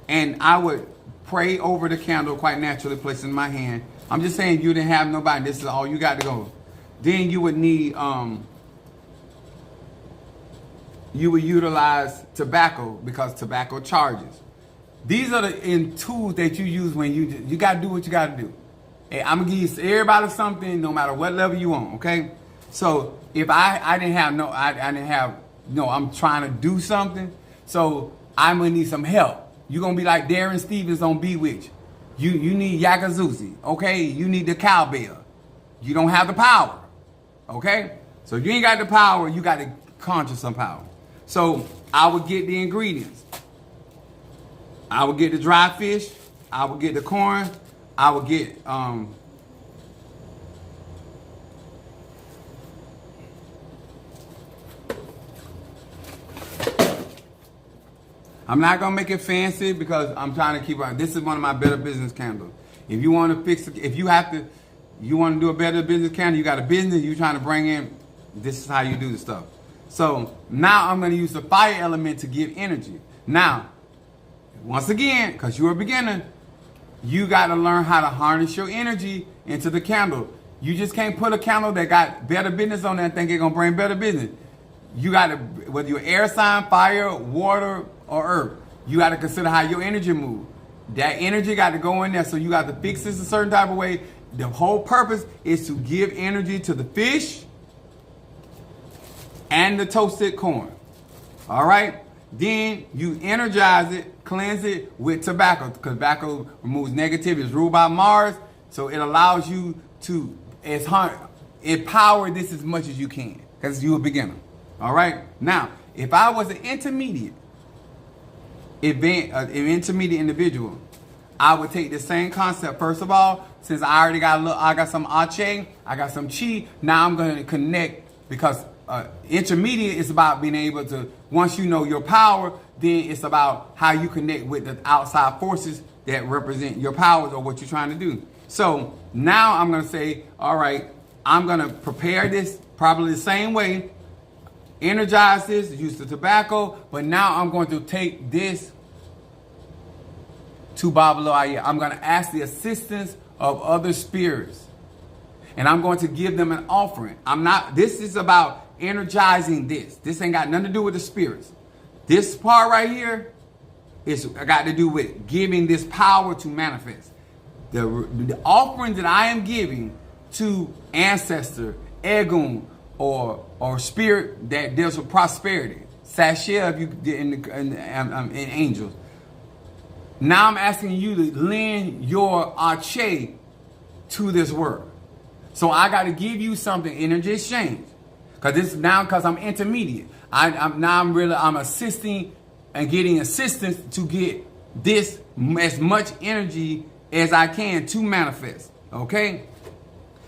And I would pray over the candle quite naturally, place it in my hand. I'm just saying you didn't have nobody, this is all you got to go. Then you would need, you would utilize tobacco because tobacco charges. These are the tools that you use when you got to do what you got to do. I'm gonna give everybody something, no matter what level you on. Okay. So if I didn't have no, I didn't have no, I'm trying to do something. So I'm gonna need some help. You're gonna be like Darren Stevens on Bewitched. You need Yakuzuzi, okay? You need the cowbell. You don't have the power, okay? So you ain't got the power, you got to conjure some power. So I would get the ingredients. I would get the dry fish. I would get the corn. I would get I'm not gonna make it fancy because I'm trying to keep on. This is one of my better business candles. If you want to fix, if you have to, you want to do a better business candle. You got a business you trying to bring in. This is how you do the stuff. So now I'm gonna use the fire element to give energy. Now, once again, because you're a beginner, you got to learn how to harness your energy into the candle. You just can't put a candle that got better business on there and think it's gonna bring better business. You got to, whether you're air sign, fire, water, or earth, you got to consider how your energy moves. That energy got to go in there, so you got to fix this a certain type of way. The whole purpose is to give energy to the fish and the toasted corn. All right? Then you energize it, cleanse it with tobacco, because tobacco removes negativity. It's ruled by Mars, so it allows you to empower this as much as you can, because you're a beginner. All right? Now, if I was an intermediate individual, I would take the same concept. First of all, since I already got I got some ache, I got some chi. Now I'm going to connect, because intermediate is about being able to, once you know your power, then it's about how you connect with the outside forces that represent your powers or what you're trying to do. So now I'm going to say, all right, I'm going to prepare this probably the same way. Energize this, use the tobacco, but now I'm going to take this to Babaloaya. I'm going to ask the assistance of other spirits, and I'm going to give them an offering. This is about energizing this. This ain't got nothing to do with the spirits. This part right here is got to do with giving this power to manifest. The offering that I am giving to ancestor, Egun, or spirit that deals with prosperity, Sashel, if you did in angels. Now I'm asking you to lend your ache to this work. So I got to give you something, energy exchange, because I'm intermediate. I'm assisting and getting assistance to get this as much energy as I can to manifest. Okay.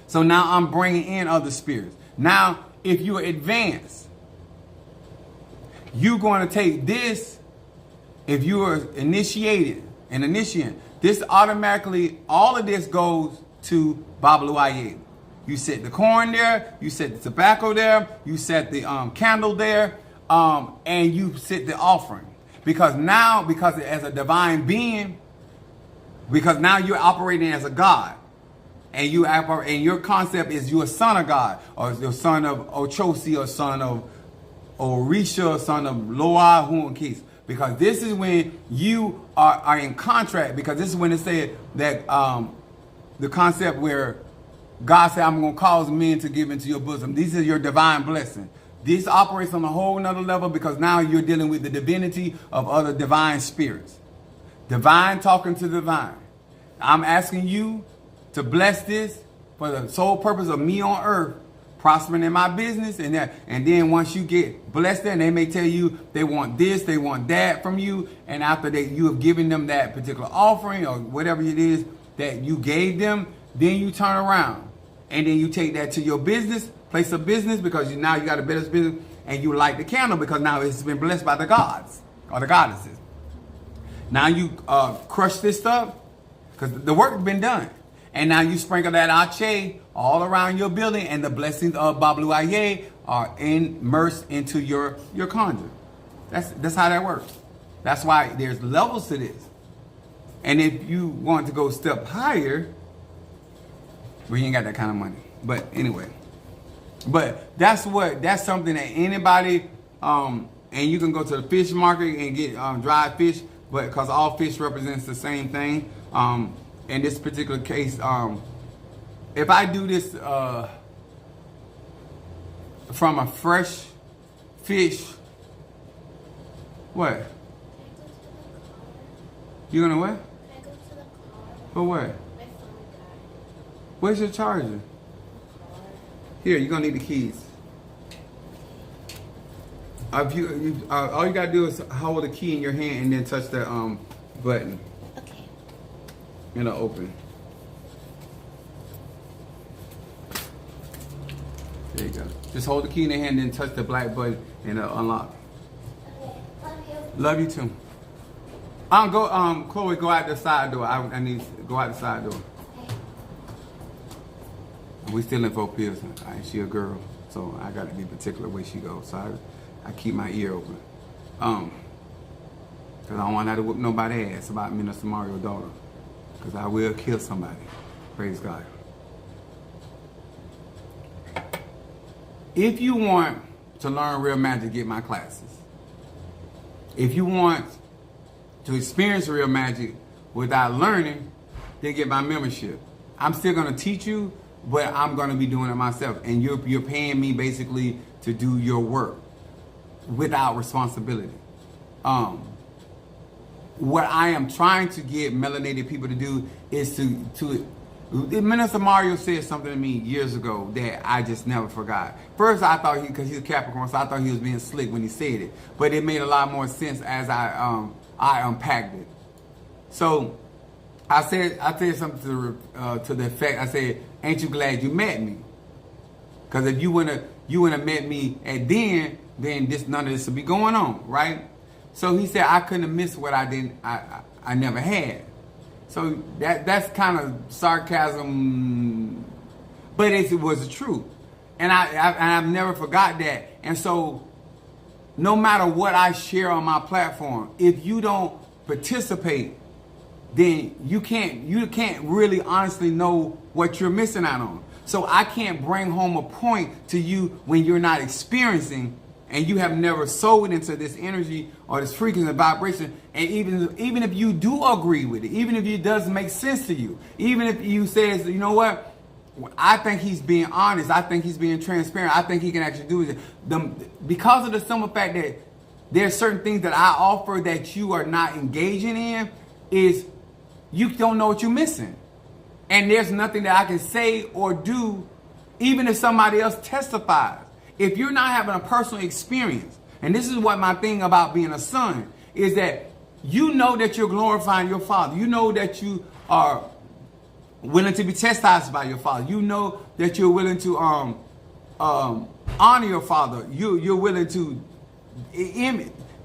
So now I'm bringing in other spirits. Now, if you're advanced, you're going to take this. If you are initiated, an initiate, this automatically, all of this goes to Babaloaya. You set the corn there, you set the tobacco there, you set the candle there, and you set the offering. Because as a divine being, because now you're operating as a God. And your concept is you're a son of God, or you're son of Ochosi, or son of Orisha, or son of Loa Hunkis. Because this is when you are in contract, because this is when it said that the concept where God said, I'm going to cause men to give into your bosom. This is your divine blessing. This operates on a whole nother level, because now you're dealing with the divinity of other divine spirits. Divine talking to divine. I'm asking you to bless this for the sole purpose of me on earth prospering in my business, and then once you get blessed, then they may tell you they want this, they want that from you, and after you have given them that particular offering or whatever it is that you gave them, then you turn around and then you take that to your business, place of business, because now you got a better business, and you light the candle because now it's been blessed by the gods or the goddesses. Now you crush this stuff because the work has been done. And now you sprinkle that ache all around your building, and the blessings of Babaloaya are immersed into your conjure. That's how that works. That's why there's levels to this. And if you want to go a step higher, well, you ain't got that kind of money. But anyway, that's something that anybody, and you can go to the fish market and get dried fish, but because all fish represents the same thing. In this particular case, if I do this from a fresh fish, what? You gonna what? Can I go to the car? For what? My phone died. Where's your charger? Here, you're gonna need the keys. If you all you gotta do is hold the key in your hand and then touch the button. Okay. And it'll open. There you go. Just hold the key in your hand and then touch the black button and it'll unlock. Okay. Love you. Love you too. Chloe, go out the side door. I need to go out the side door. Okay. We still in Fort Pierce. She a girl, so I gotta be particular where she goes. So I keep my ear open. Cause I don't want her to whoop nobody ass about Minister Mario's daughter. Cause I will kill somebody. Praise God. If you want to learn real magic, get my classes. If you want to experience real magic without learning, then get my membership. I'm still gonna teach you, but I'm gonna be doing it myself. And you're paying me basically to do your work without responsibility. What I am trying to get melanated people to do is to Minister Mario said something to me years ago that I just never forgot. First, I thought because he's a Capricorn, so I thought he was being slick when he said it. But it made a lot more sense as I unpacked it. So I said something to the effect. I said, "Ain't you glad you met me? Because if you wouldn't have met me at then none of this would be going on, right?" So he said I couldn't have missed what I never had. So that's kind of sarcasm, but it was the truth, and I've never forgot that. And so, no matter what I share on my platform, if you don't participate, then you can't really honestly know what you're missing out on. So I can't bring home a point to you when you're not experiencing. And you have never sold into this energy or this frequency and vibration. And even if you do agree with it, even if it doesn't make sense to you, even if you say, you know what, I think he's being honest, I think he's being transparent, I think he can actually do it. Because of the simple fact that there's certain things that I offer that you are not engaging in, is you don't know what you're missing. And there's nothing that I can say or do, even if somebody else testifies. If you're not having a personal experience, and this is what my thing about being a son, is that you know that you're glorifying your father. You know that you are willing to be chastised by your father. You know that you're willing to honor your father. You're willing to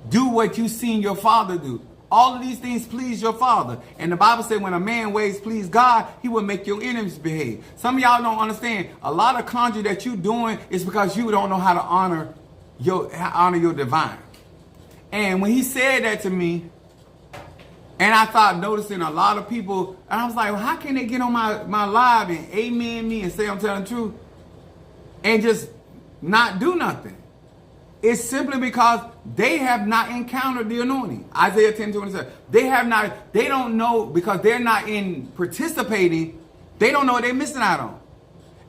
do what you've seen your father do. All of these things please your father. And the Bible said when a man ways please God, he will make your enemies behave. Some of y'all don't understand. A lot of conjure that you're doing is because you don't know how to honor your divine. And when he said that to me, and I started noticing a lot of people, and I was like, well, how can they get on my live and amen me and say I'm telling the truth and just not do nothing? It's simply because they have not encountered the anointing. Isaiah 10:27. They don't know, because they're not in participating, they don't know what they're missing out on.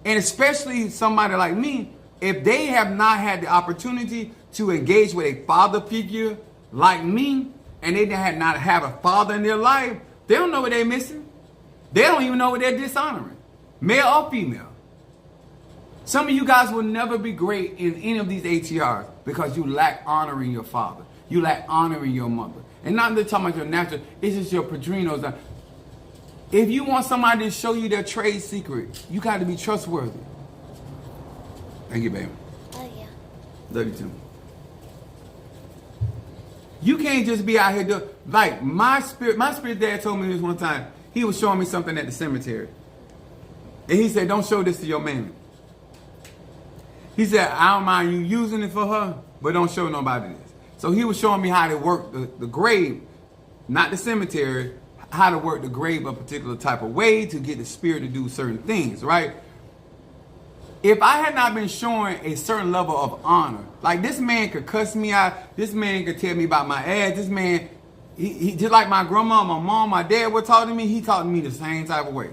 And especially somebody like me, if they have not had the opportunity to engage with a father figure like me, and they did not have a father in their life, they don't know what they're missing. They don't even know what they're dishonoring, male or female. Some of you guys will never be great in any of these ATRs because you lack honoring your father. You lack honoring your mother. And not just talking about your natural, it's just your padrinos. If you want somebody to show you their trade secret, you got to be trustworthy. Thank you, baby. Oh, yeah. Love you too. You can't just be out here doing, like my spirit dad told me this one time. He was showing me something at the cemetery. And he said, don't show this to your mammy. He said, I don't mind you using it for her, but don't show nobody this. So he was showing me how to work the grave, not the cemetery, how to work the grave a particular type of way to get the spirit to do certain things, right? If I had not been showing a certain level of honor, like this man could cuss me out, this man could tell me about my ass, this man, he just like my grandma, my mom, my dad were talking to me, he talked to me the same type of way.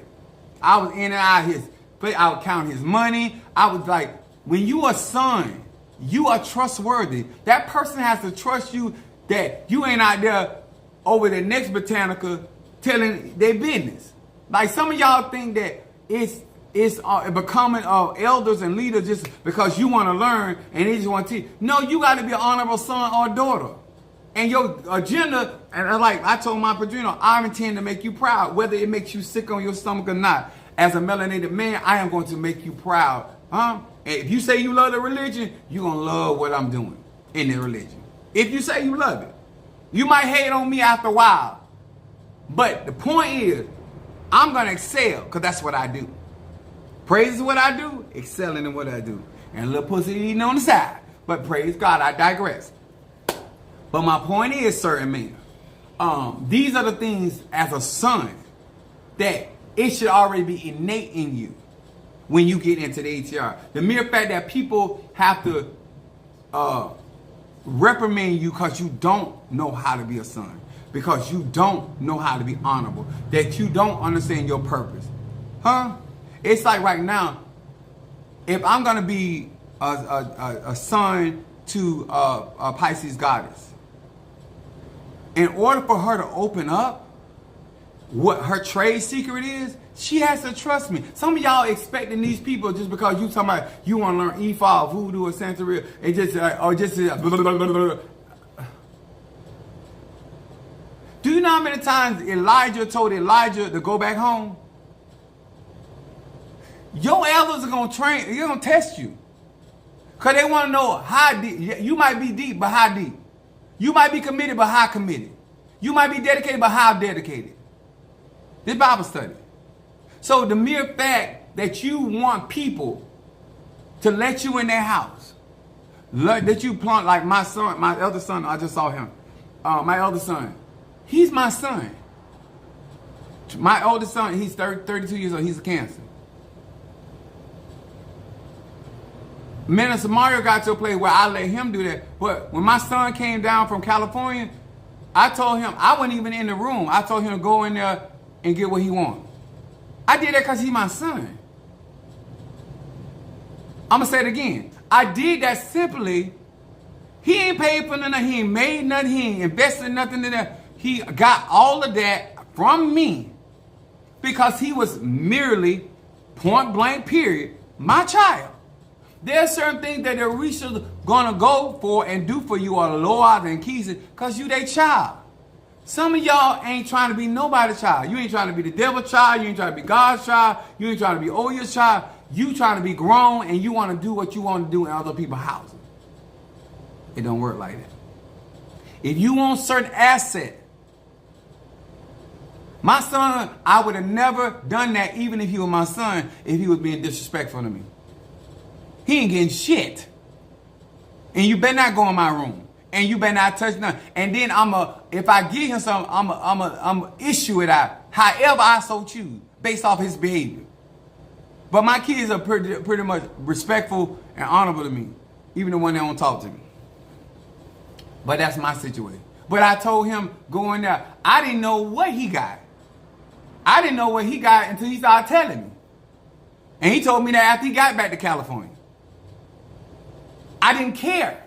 I was in and out of his I would count his money. I was like, when you a son, you are trustworthy. That person has to trust you that you ain't out there over the next botanica telling their business. Like some of y'all think that it's becoming elders and leaders just because you want to learn and they just want to teach. No, you got to be an honorable son or daughter. And your agenda, and like I told my Padrino, I intend to make you proud, whether it makes you sick on your stomach or not. As a melanated man, I am going to make you proud. And if you say you love the religion, you're going to love what I'm doing in the religion. If you say you love it. You might hate on me after a while. But the point is, I'm going to excel because that's what I do. Praise is what I do, excelling in what I do. And a little pussy eating on the side. But praise God, I digress. But my point is, certain men, these are the things as a son that it should already be innate in you when you get into the ATR. The mere fact that people have to reprimand you because you don't know how to be a son, because you don't know how to be honorable, that you don't understand your purpose. It's like right now, if I'm going to be a son to a Pisces goddess, in order for her to open up what her trade secret is, she has to trust me. Some of y'all expecting these people just because you talking about you want to learn Ifa, voodoo, or Santeria, and just blah, blah, blah, blah. Do you know how many times Elijah told Elijah to go back home? Your elders are gonna train. They're gonna test you, cause they want to know how deep. You might be deep, but how deep? You might be committed, but how committed? You might be dedicated, but how dedicated? This Bible study. So the mere fact that you want people to let you in their house, that you plant, like my son, my elder son, I just saw him. My elder son, he's my son. My oldest son, he's 32 years old, he's a Cancer. Minister Mario got to a place where I let him do that. But when my son came down from California, I told him, I wasn't even in the room. I told him to go in there and get what he wanted. I did that because he's my son. I'm going to say it again. I did that simply. He ain't paid for nothing. He ain't made nothing. He ain't invested nothing in that. He got all of that from me because he was merely, point blank period, my child. There are certain things that the Orisha's gonna go for and do for you, or the Lord and keys, because you their child. Some of y'all ain't trying to be nobody's child. You ain't trying to be the devil's child. You ain't trying to be God's child. You ain't trying to be Oya's child. You trying to be grown and you want to do what you want to do in other people's houses. It don't work like that. If you want certain asset, my son, I would have never done that even if he was my son, if he was being disrespectful to me. He ain't getting shit. And you better not go in my room. And you better not touch nothing. And then if I give him something, I'm issue it out however I so choose, based off his behavior. But my kids are pretty much respectful and honorable to me, even the one that don't talk to me. But that's my situation. But I told him going there, I didn't know what he got. I didn't know what he got until he started telling me. And he told me that after he got back to California. I didn't care.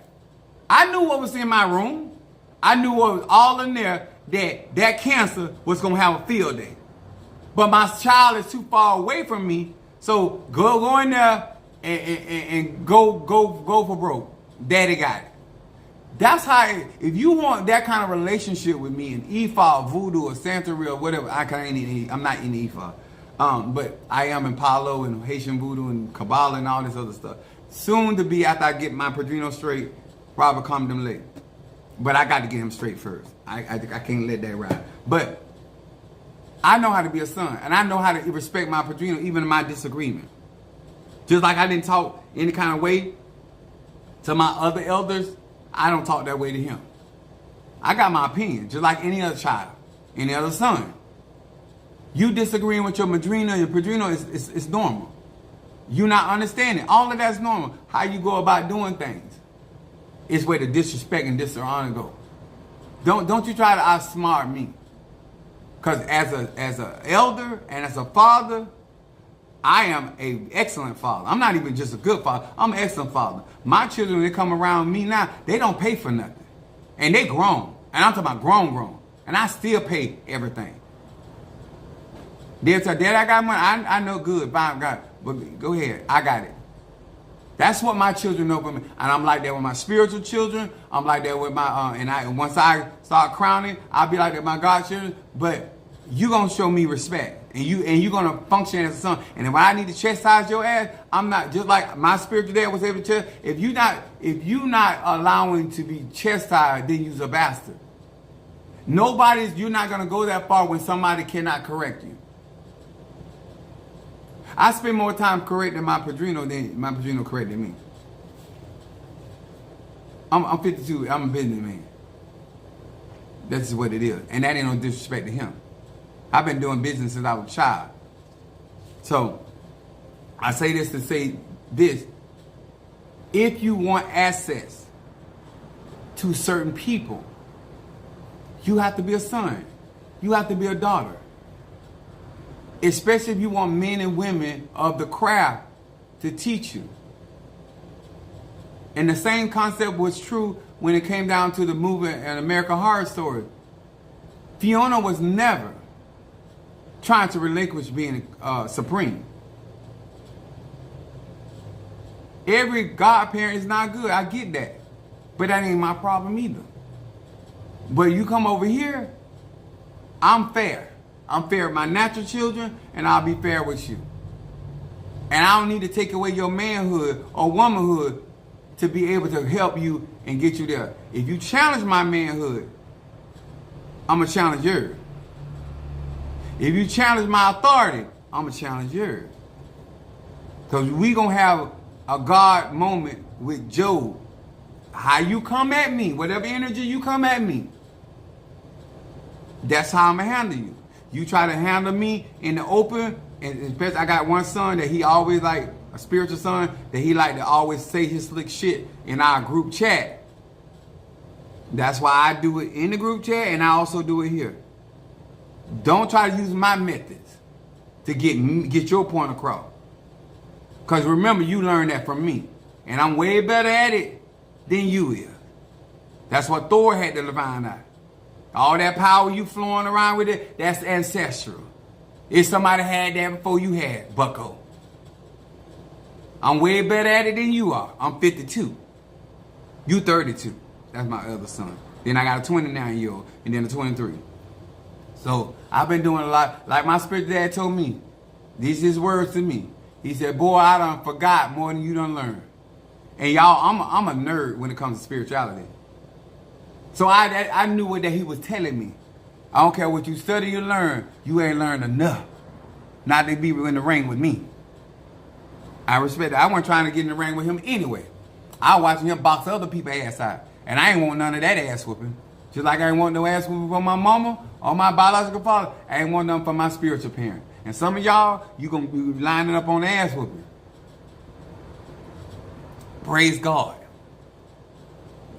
I knew what was in my room. I knew what was all in there, that Cancer was going to have a field day. But my child is too far away from me, so go in there and go for broke. Daddy got it. That's how, if you want that kind of relationship with me in Ifa, Voodoo, or Santeria, or whatever, I'm not in Ifa. But I am in Palo and Haitian Voodoo and Kabbalah and all this other stuff. Soon to be, after I get my Padrino straight, Robert come them late. But I got to get him straight first. I can't let that ride. But I know how to be a son. And I know how to respect my Padrino, even in my disagreement. Just like I didn't talk any kind of way to my other elders, I don't talk that way to him. I got my opinion, just like any other child, any other son. You disagreeing with your madrina and padrino is normal. You not understanding. All of that's normal. How you go about doing things is where the disrespect and dishonor go. Don't you try to outsmart me. Because as a elder and as a father, I am an excellent father. I'm not even just a good father. I'm an excellent father. My children, when they come around me now, they don't pay for nothing. And they grown. And I'm talking about grown. And I still pay everything. They'll tell Dad, I got money. I know good. Fine, got it. But go ahead. I got it. That's what my children know for me. And I'm like that with my spiritual children. I'm like that with my, and once I start crowning, I'll be like that with my godchildren. But you're going to show me respect. And you're going to function as a son. And then when I need to chastise your ass, I'm not, just like my spiritual dad was able to tell, if you're not allowing to be chastised, then you're a bastard. You're not going to go that far when somebody cannot correct you. I spend more time correcting my padrino than my padrino correcting me. I'm 52. I'm a businessman. That's just what it is. And that ain't no disrespect to him. I've been doing business since I was a child. So, I say this to say this. If you want access to certain people, you have to be a son. You have to be a daughter. Especially if you want men and women of the craft to teach you. And the same concept was true when it came down to the movie and American Horror Story. Fiona was never trying to relinquish being supreme. Every godparent is not good. I get that. But that ain't my problem either. But you come over here, I'm fair. I'm fair with my natural children, and I'll be fair with you. And I don't need to take away your manhood or womanhood to be able to help you and get you there. If you challenge my manhood, I'm going to challenge yours. If you challenge my authority, I'm going to challenge yours. Because we going to have a God moment with Job. How you come at me, whatever energy you come at me, that's how I'm going to handle you. You try to handle me in the open, and especially I got one son that he always like, a spiritual son, that he like to always say his slick shit in our group chat. That's why I do it in the group chat, and I also do it here. Don't try to use my methods to get your point across. Because remember, you learned that from me. And I'm way better at it than you is. That's what Thor had to find out. All that power you flowing around with it, that's ancestral. If somebody had that before you had, bucko. I'm way better at it than you are. I'm 52. You 32. That's my other son. Then I got a 29-year-old and then a 23. So I've been doing a lot. Like my spiritual dad told me, these his words to me. He said, boy, I done forgot more than you done learned. And y'all, I'm a nerd when it comes to spirituality. So I knew what that he was telling me. I don't care what you study or learn, you ain't learned enough not to be in the ring with me. I respect that. I wasn't trying to get in the ring with him anyway. I was watching him box other people's ass out. And I ain't want none of that ass whooping. Just like I ain't want no ass whooping from my mama or my biological father. I ain't want none from my spiritual parent. And some of y'all, you going to be lining up on the ass whooping. Praise God.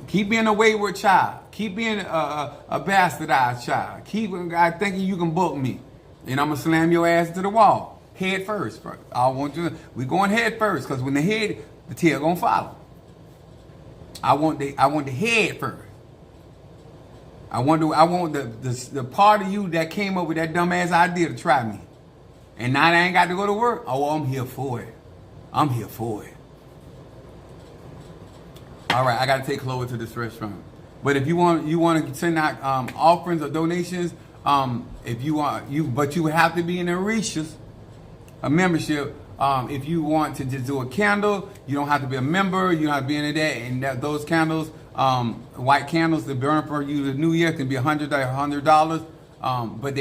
Keep being a wayward child. Keep being a bastardized child. Keep thinking you can book me. And I'm going to slam your ass into the wall. Head first. I want you. We going head first. Because when the tail going to follow. I want the head first. I want the part of you that came up with that dumbass idea to try me. And now I ain't got to go to work. Oh, I'm here for it. I'm here for it. All right, I got to take Chloe to this restaurant. But if you want to send out offerings or donations, if you want but you have to be in a membership. If you want to just do a candle, you don't have to be a member. You don't have to be in that. And those candles, white candles that burn for you the New Year can be $100. But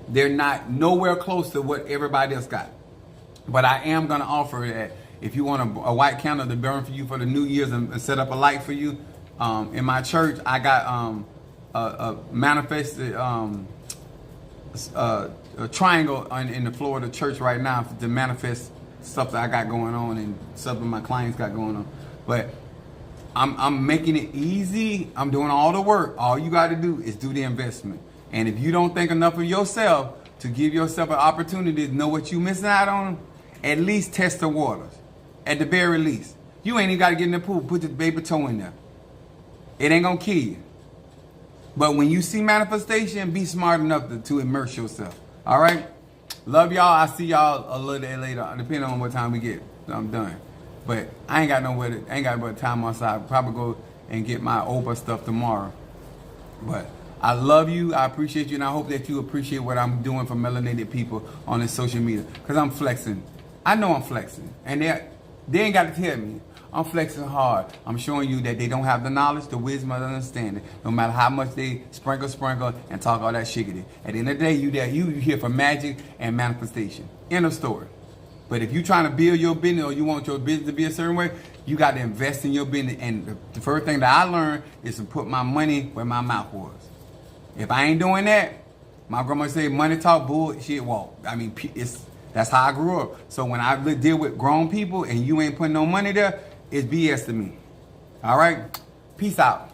they're not nowhere close to what everybody else got. But I am gonna offer that. If you want a white candle to burn for you for the New Year's and set up a light for you, in my church, I got a manifested a triangle in the floor of the church right now to manifest stuff that I got going on and stuff that my clients got going on. But I'm making it easy. I'm doing all the work. All you got to do is do the investment. And if you don't think enough of yourself to give yourself an opportunity to know what you missing out on, at least test the waters. At the very least. You ain't even got to get in the pool. Put the baby toe in there. It ain't going to kill you. But when you see manifestation, be smart enough to immerse yourself. All right? Love y'all. I'll see y'all a little bit later, depending on what time we get. I'm done. But I ain't got but time on side. Probably go and get my Oprah stuff tomorrow. But I love you. I appreciate you. And I hope that you appreciate what I'm doing for melanated people on this social media. Because I'm flexing. I know I'm flexing. And they ain't got to tell me. I'm flexing hard. I'm showing you that they don't have the knowledge, the wisdom, or the understanding. No matter how much they sprinkle, and talk all that shiggity. At the end of the day, you here for magic and manifestation. End of story. But if you're trying to build your business or you want your business to be a certain way, you got to invest in your business. And the first thing that I learned is to put my money where my mouth was. If I ain't doing that, my grandma say money talk, bullshit walk. I mean, that's how I grew up. So when I deal with grown people and you ain't putting no money there, it's BS to me. All right? Peace out.